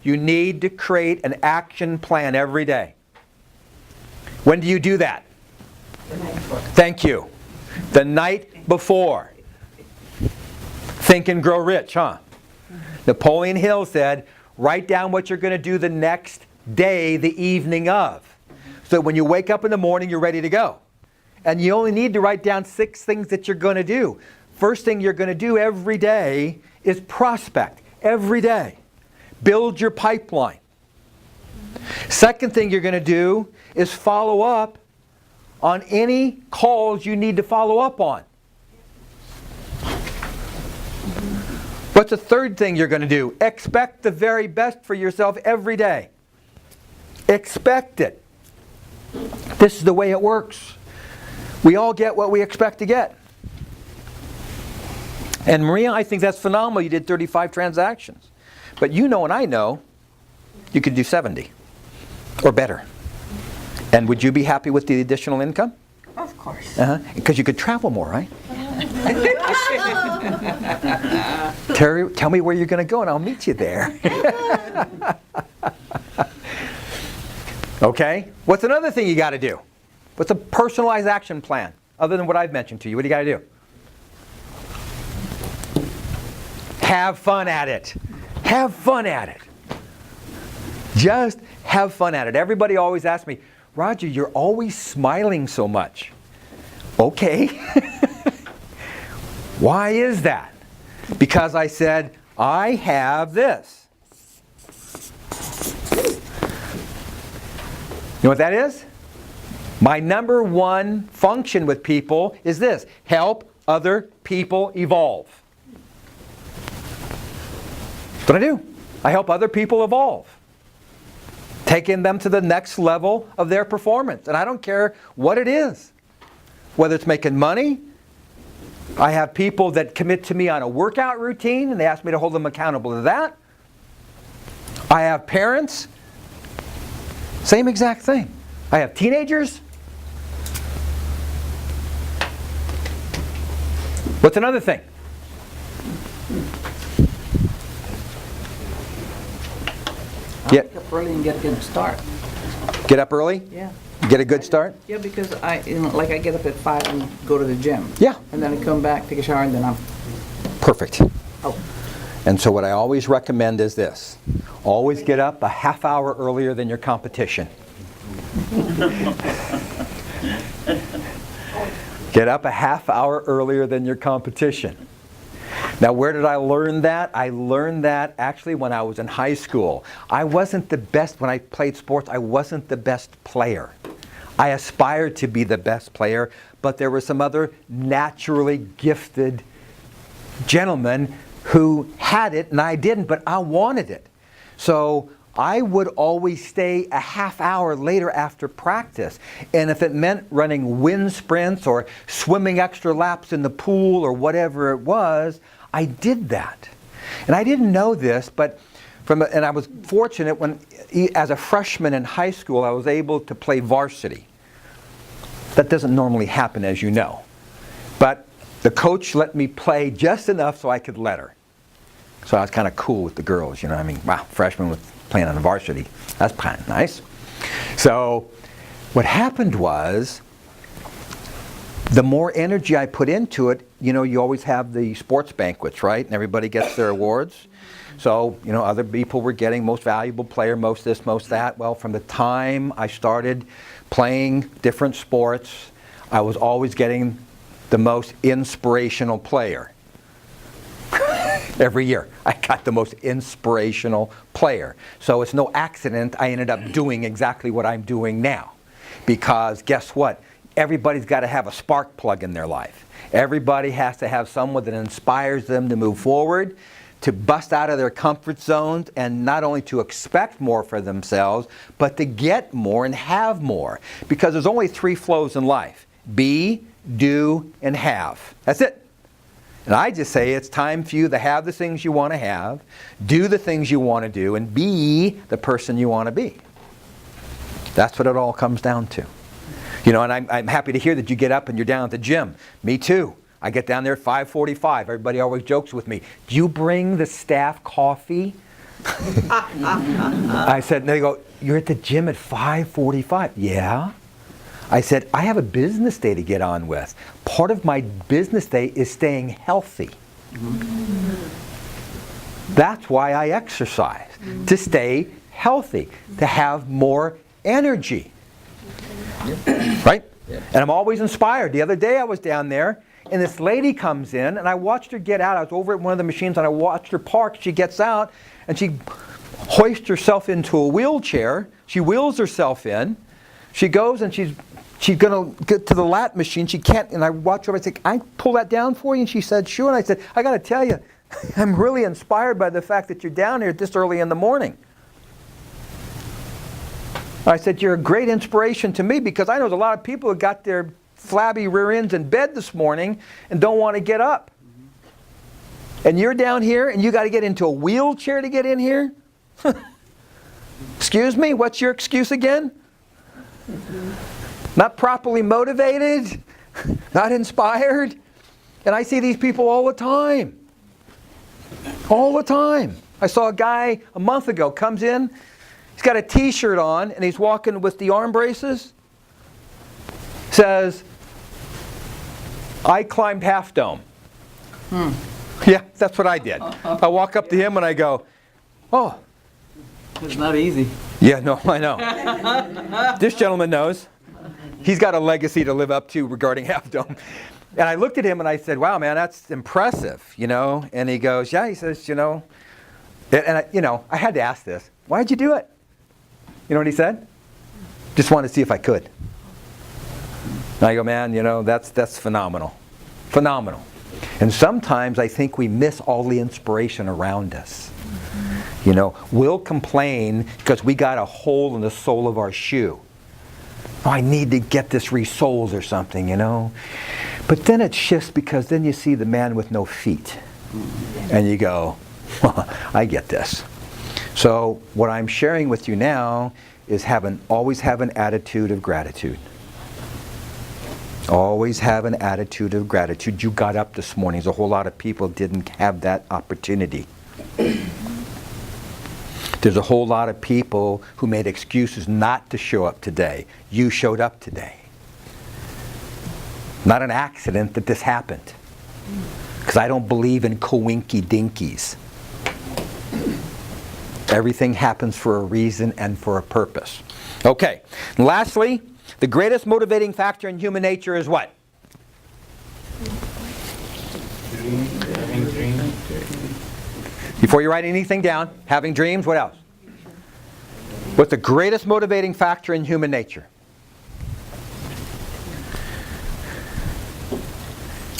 You need to create an action plan every day. When do you do that? Thank you. The night before. Think and Grow Rich, huh? Napoleon Hill said, write down what you're going to do the next day, the evening of. So when you wake up in the morning, you're ready to go. And you only need to write down 6 things that you're going to do. First thing you're going to do every day is prospect. Every day. Build your pipeline. Second thing you're going to do is follow up on any calls you need to follow up on. What's the third thing you're going to do? Expect the very best for yourself every day. Expect it. This is the way it works. We all get what we expect to get. And Maria, I think that's phenomenal. You did 35 transactions. But you know and I know you could do 70 or better. And would you be happy with the additional income? Of course. Because you could travel more, right? Terry, tell me where you're going to go and I'll meet you there. Okay? What's another thing you got to do? What's a personalized action plan other than what I've mentioned to you? What do you got to do? Have fun at it. Have fun at it. Just have fun at it. Everybody always asks me, Roger, you're always smiling so much. Okay. Why is that? Because I said, I have this. You know what that is? My number one function with people is this: help other people evolve. That's what I do. I help other people evolve. Taking them to the next level of their performance. And I don't care what it is. Whether it's making money. I have people that commit to me on a workout routine and they ask me to hold them accountable to that. I have parents. Same exact thing. I have teenagers. What's another thing? Get up early and get a good start. Get up early? Yeah. Get a good start? Yeah, because I get up at 5 and go to the gym. Yeah. And then I come back, take a shower, and then I'm... Perfect. Oh. And so what I always recommend is this. Always get up a half hour earlier than your competition. Get up a half hour earlier than your competition. Now, where did I learn that? I learned that actually when I was in high school. I wasn't the best when I played sports. I wasn't the best player. I aspired to be the best player, but there were some other naturally gifted gentlemen who had it and I didn't, but I wanted it. So I would always stay a half hour later after practice. And if it meant running wind sprints or swimming extra laps in the pool or whatever it was, I did that. And I didn't know this, but and I was fortunate when, as a freshman in high school, I was able to play varsity. That doesn't normally happen, as you know. But the coach let me play just enough so I could let her. So I was kind of cool with the girls, you know. I mean, wow, freshman with playing on the varsity. That's kind of nice. So what happened was, the more energy I put into it, you know, you always have the sports banquets, right? And everybody gets their awards. So, you know, other people were getting most valuable player, most this, most that. Well, from the time I started playing different sports, I was always getting the most inspirational player. Every year, I got the most inspirational player. So it's no accident I ended up doing exactly what I'm doing now. Because guess what? Everybody's got to have a spark plug in their life. Everybody has to have someone that inspires them to move forward, to bust out of their comfort zones, and not only to expect more for themselves, but to get more and have more. Because there's only 3 flows in life: be, do, and have. That's it. And I just say it's time for you to have the things you want to have, do the things you want to do, and be the person you want to be. That's what it all comes down to. You know, and I'm happy to hear that you get up and you're down at the gym. Me too. I get down there at 5:45. Everybody always jokes with me, do you bring the staff coffee? I said, and they go, you're at the gym at 5:45. Yeah. I said, I have a business day to get on with. Part of my business day is staying healthy. That's why I exercise, to stay healthy, to have more energy. Right? And I'm always inspired. The other day I was down there, and this lady comes in, and I watched her get out. I was over at one of the machines, and I watched her park. She gets out, and she hoists herself into a wheelchair. She wheels herself in. She goes, and she's going to get to the lat machine. She can't, and I watch her. I say, "Can I pull that down for you?" And she said, "Sure." And I said, "I got to tell you, I'm really inspired by the fact that you're down here this early in the morning." I said, "You're a great inspiration to me, because I know there's a lot of people who got their flabby rear ends in bed this morning and don't want to get up. And you're down here and you got to get into a wheelchair to get in here? Excuse me, what's your excuse again? Not properly motivated? Not inspired?" And I see these people all the time. All the time. I saw a guy a month ago comes in, he's got a t-shirt on and he's walking with the arm braces. Says, "I climbed Half Dome." Yeah, that's what I did. I walk up to him and I go, "Oh." It's not easy. Yeah, no, I know. This gentleman knows. He's got a legacy to live up to regarding Half Dome. And I looked at him and I said, "Wow, man, that's impressive, you know." And he goes, "Yeah," he says, "you know." And I had to ask this. "Why'd you do it?" You know what he said? "Just wanted to see if I could." And I go, "Man, that's phenomenal. Phenomenal." And sometimes I think we miss all the inspiration around us. We'll complain because we got a hole in the sole of our shoe. "Oh, I need to get this resoled or something, But then it shifts, because then you see the man with no feet. And you go, well, I get this. So what I'm sharing with you now is always have an attitude of gratitude. Always have an attitude of gratitude. You got up this morning. There's a whole lot of people didn't have that opportunity. There's a whole lot of people who made excuses not to show up today. You showed up today. Not an accident that this happened. Because I don't believe in coinky-dinkies. Everything happens for a reason and for a purpose. Okay, and lastly, the greatest motivating factor in human nature is what? Having dreams. Before you write anything down, having dreams, what else? What's the greatest motivating factor in human nature?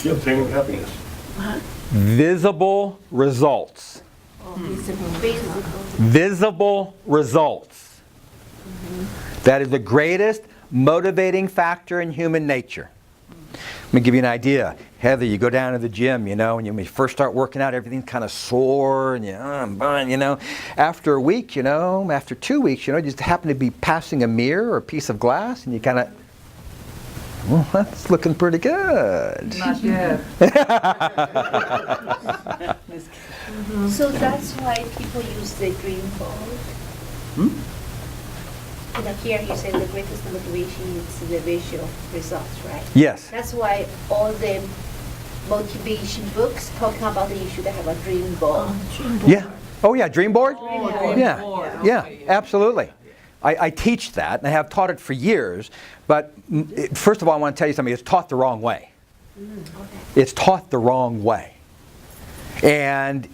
The obtaining happiness. Visible results. Visible results. That is the greatest motivating factor in human nature. Let me give you an idea. Heather, you go down to the gym, and when you first start working out, everything's kind of sore, and I'm burning, After a week, after 2 weeks, you just happen to be passing a mirror or a piece of glass, and you kind of, well, that's looking pretty good. Not yet. So that's why people use the dream board. Here you said the greatest motivation is the visual results, right? Yes. That's why all the motivation books talking about that you should have a dream board. Yeah. Oh, yeah, dream board? board. Yeah, absolutely. I teach that, and I have taught it for years, but first of all, I want to tell you something. It's taught the wrong way. It's taught the wrong way. And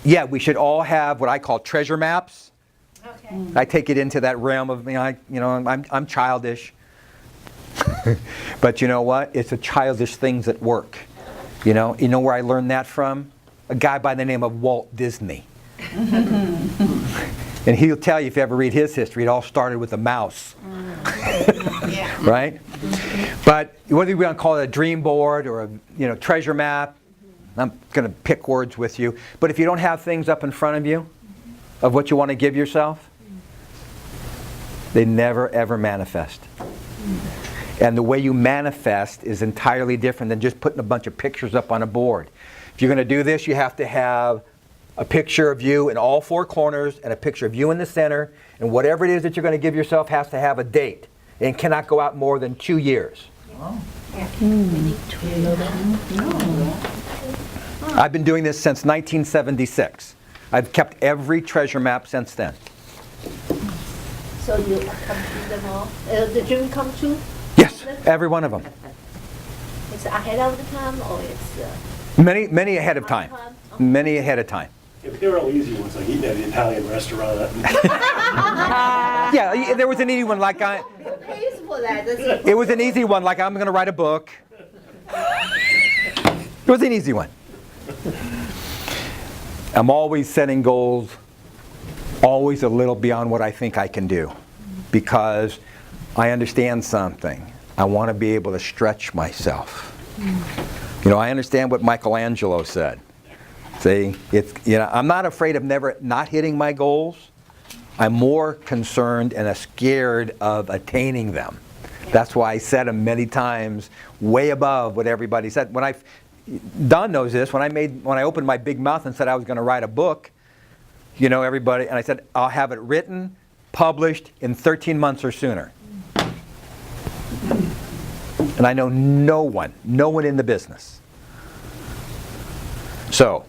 yeah, we should all have what I call treasure maps. Okay. I take it into that realm of, I'm childish. But you know what? It's the childish things that work. You know where I learned that from? A guy by the name of Walt Disney. And he'll tell you, if you ever read his history, it all started with a mouse. Right? But whether we want to call it a dream board or a treasure map, I'm going to pick words with you. But if you don't have things up in front of you of what you want to give yourself, they never ever manifest. And the way you manifest is entirely different than just putting a bunch of pictures up on a board. If you're going to do this, you have to have a picture of you in all four corners and a picture of you in the center. And whatever it is that you're going to give yourself has to have a date and cannot go out more than 2 years. I've been doing this since 1976. I've kept every treasure map since then. So you complete them all? The dream come true? Yes, every one of them. It's ahead of the time or it's... Many ahead of time. Many ahead of time. If they're all easy ones, like eating at an Italian restaurant. Yeah, there was an easy one like Who pays for that? it was an easy one like I'm going to write a book. It was an easy one. I'm always setting goals, always a little beyond what I think I can do, because I understand something. I want to be able to stretch myself. You know, I understand what Michelangelo said. See, I'm not afraid of not hitting my goals. I'm more concerned and scared of attaining them. That's why I said them many times, way above what everybody said. Don knows this. When I opened my big mouth and said I was going to write a book, everybody, and I said I'll have it written, published in 13 months or sooner. And I know no one in the business. So.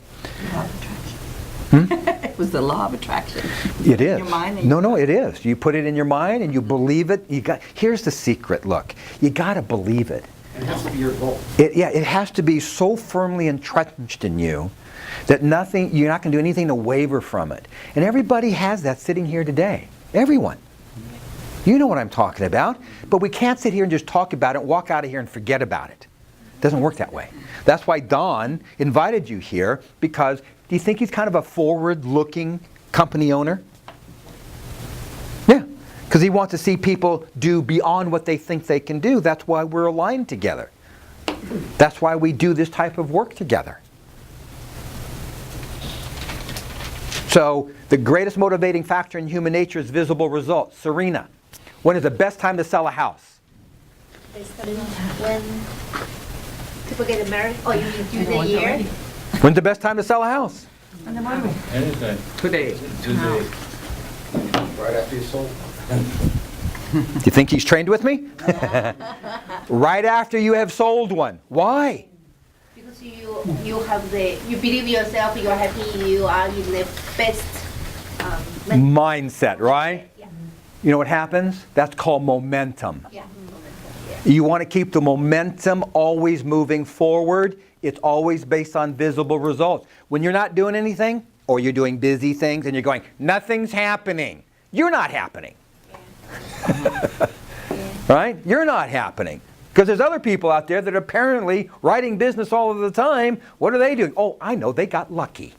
It was the law of attraction. It is. Your mind. No, it is. You put it in your mind and you believe it. Here's the secret. Look, you got to believe it. It has to be your goal. It has to be so firmly entrenched in you that you're not going to do anything to waver from it. And everybody has that sitting here today. Everyone. You know what I'm talking about. But we can't sit here and just talk about it, walk out of here and forget about it. It doesn't work that way. That's why Don invited you here, because do you think he's kind of a forward-looking company owner? Yeah, because he wants to see people do beyond what they think they can do. That's why we're aligned together. That's why we do this type of work together. So the greatest motivating factor in human nature is visible results. Serena, when is the best time to sell a house? When people get married, or you do the year? When's the best time to sell a house? Anytime. Today. Today. Right after you sold. Do you think he's trained with me? Right after you have sold one. Why? Because you believe yourself, you're happy, you are in the best Mindset, right? Yeah. You know what happens? That's called momentum. Yeah. You want to keep the momentum always moving forward. It's always based on visible results. When you're not doing anything, or you're doing busy things and you're going, nothing's happening, you're not happening. Right? You're not happening. Because there's other people out there that are apparently writing business all of the time. What are they doing? Oh, I know, they got lucky.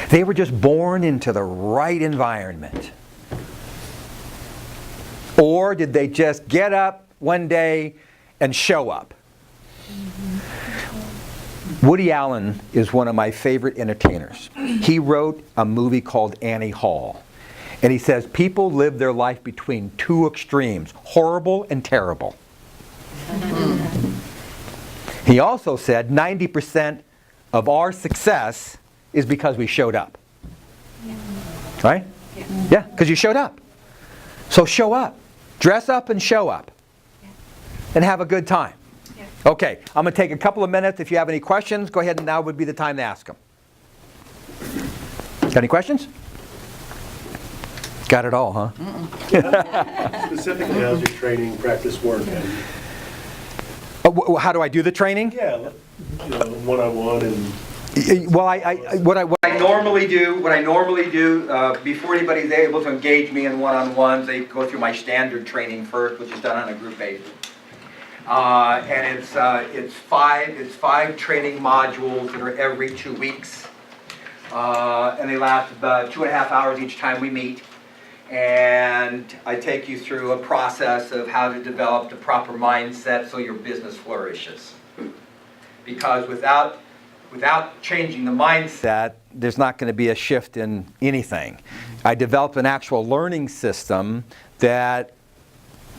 They were just born into the right environment. Or did they just get up one day and show up? Woody Allen is one of my favorite entertainers. He wrote a movie called Annie Hall. And he says people live their life between two extremes, horrible and terrible. He also said 90% of our success is because we showed up. Right? Yeah, because you showed up. So show up. Dress up and show up. And have a good time. Okay, I'm going to take a couple of minutes. If you have any questions, go ahead, and now would be the time to ask them. Got any questions? Got it all, huh? Specifically, how's your training practice work? How do I do the training? Yeah, one-on-one and... Well, what I normally do before anybody's able to engage me in one-on-ones, they go through my standard training first, which is done on a group basis. And it's five training modules that are every 2 weeks, and they last about 2.5 hours each time we meet. And I take you through a process of how to develop the proper mindset so your business flourishes. Because without changing the mindset, there's not going to be a shift in anything. I developed an actual learning system that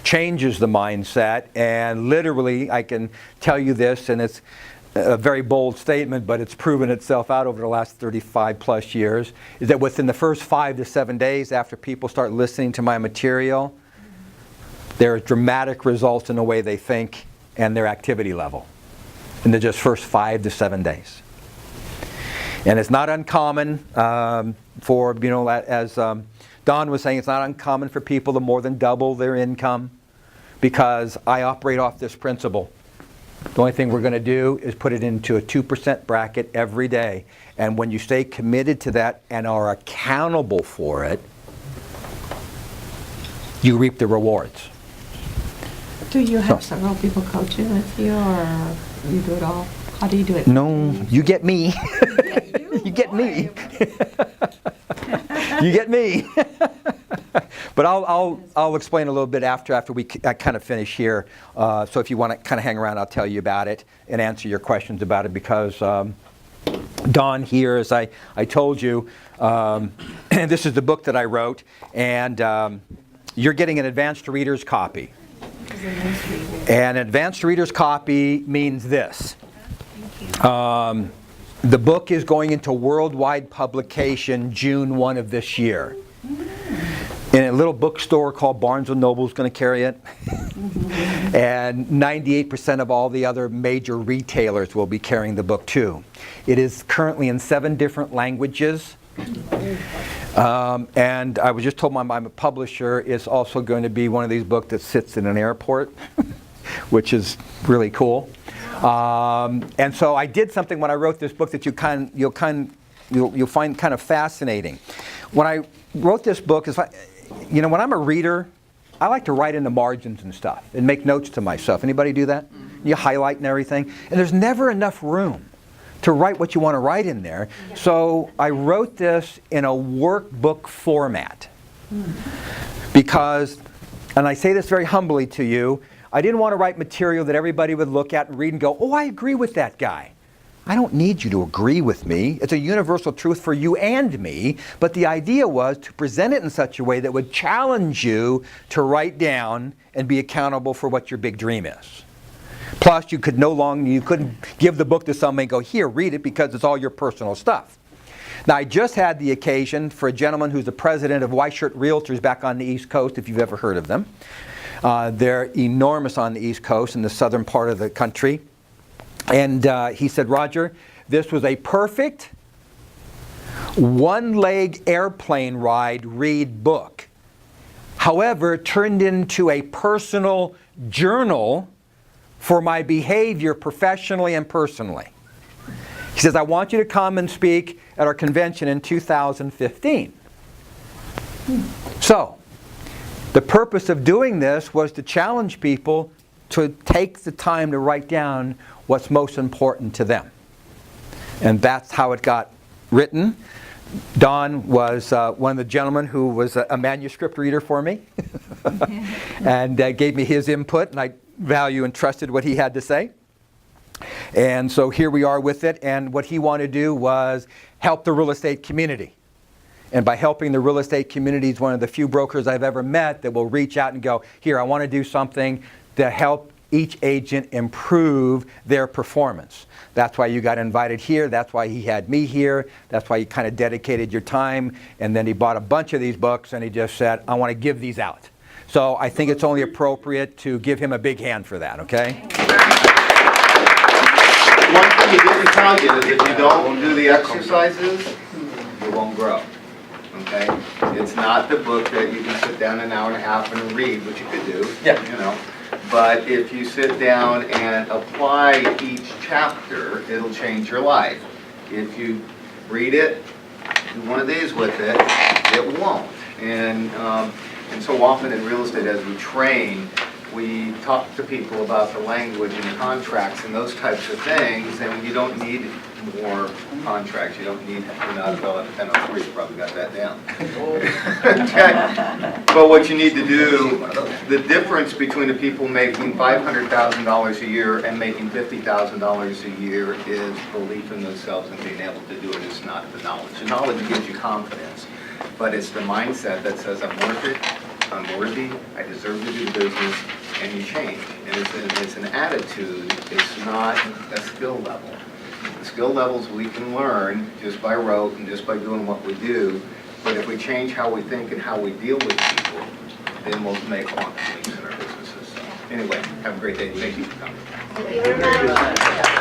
changes the mindset. And literally, I can tell you this, and it's a very bold statement, but it's proven itself out over the last 35 plus years, is that within the first 5 to 7 days after people start listening to my material, there are dramatic results in the way they think and their activity level in the just first 5 to 7 days. And it's not uncommon for, as Don was saying, it's not uncommon for people to more than double their income, because I operate off this principle. The only thing we're going to do is put it into a 2% bracket every day. And when you stay committed to that and are accountable for it, you reap the rewards. Do you have several people coaching with you, or you do it all? How do you do it? No, you get me. You get me. You get me. But I'll explain a little bit after we kind of finish here. So if you want to kind of hang around, I'll tell you about it and answer your questions about it, because Don here, as I told you, this is the book that I wrote, and you're getting an advanced reader's copy. An advanced reader's copy means this. The book is going into worldwide publication June 1 of this year. And a little bookstore called Barnes & Noble is going to carry it. And 98% of all the other major retailers will be carrying the book too. It is currently in 7 different languages. And I was just told my publisher is also going to be one of these books that sits in an airport, which is really cool. And so I did something when I wrote this book that you'll find kind of fascinating. When I wrote this book, when I'm a reader, I like to write in the margins and stuff and make notes to myself. Anybody do that? You highlight and everything. And there's never enough room to write what you want to write in there. So I wrote this in a workbook format. Because, and I say this very humbly to you, I didn't want to write material that everybody would look at and read and go, oh, I agree with that guy. I don't need you to agree with me. It's a universal truth for you and me. But the idea was to present it in such a way that would challenge you to write down and be accountable for what your big dream is. Plus, you couldn't give the book to somebody and go, here, read it, because it's all your personal stuff. Now, I just had the occasion for a gentleman who's the president of White Shirt Realtors back on the East Coast, if you've ever heard of them. They're enormous on the East Coast in the southern part of the country. And he said, Roger, this was a perfect one-leg airplane ride read book. However, it turned into a personal journal for my behavior professionally and personally. He says, I want you to come and speak at our convention in 2015. So, the purpose of doing this was to challenge people to take the time to write down what's most important to them. And that's how it got written. Don was one of the gentlemen who was a manuscript reader for me and gave me his input, and I value and trusted what he had to say. And so here we are with it, and what he wanted to do was help the real estate community. And by helping the real estate community, he's one of the few brokers I've ever met that will reach out and go, here, I want to do something to help each agent improve their performance. That's why you got invited here. That's why he had me here. That's why you kind of dedicated your time. And then he bought a bunch of these books and he just said, I want to give these out. So I think it's only appropriate to give him a big hand for that, okay? One thing he didn't tell you is if you don't do the exercises, you won't grow. Okay? It's not the book that you can sit down an hour and a half and read, which you could do. Yeah. But if you sit down and apply each chapter, it'll change your life. If you read it, do one of these with it, it won't. And so often in real estate, as we train, we talk to people about the language and the contracts and those types of things, and you don't need more contracts. You don't need, a fellow at 1003, you probably got that down. Okay. But what you need to do, the difference between the people making $500,000 a year and making $50,000 a year is belief in themselves and being able to do it. It's not the knowledge. The knowledge gives you confidence, but it's the mindset that says, I'm worth it. I'm worthy, I deserve to do the business, and you change. And it's an attitude, it's not a skill level. The skill levels we can learn just by rote and just by doing what we do, but if we change how we think and how we deal with people, then we'll make quantum leaps in our businesses. So, anyway, have a great day. Thank you for coming. Thank you very much.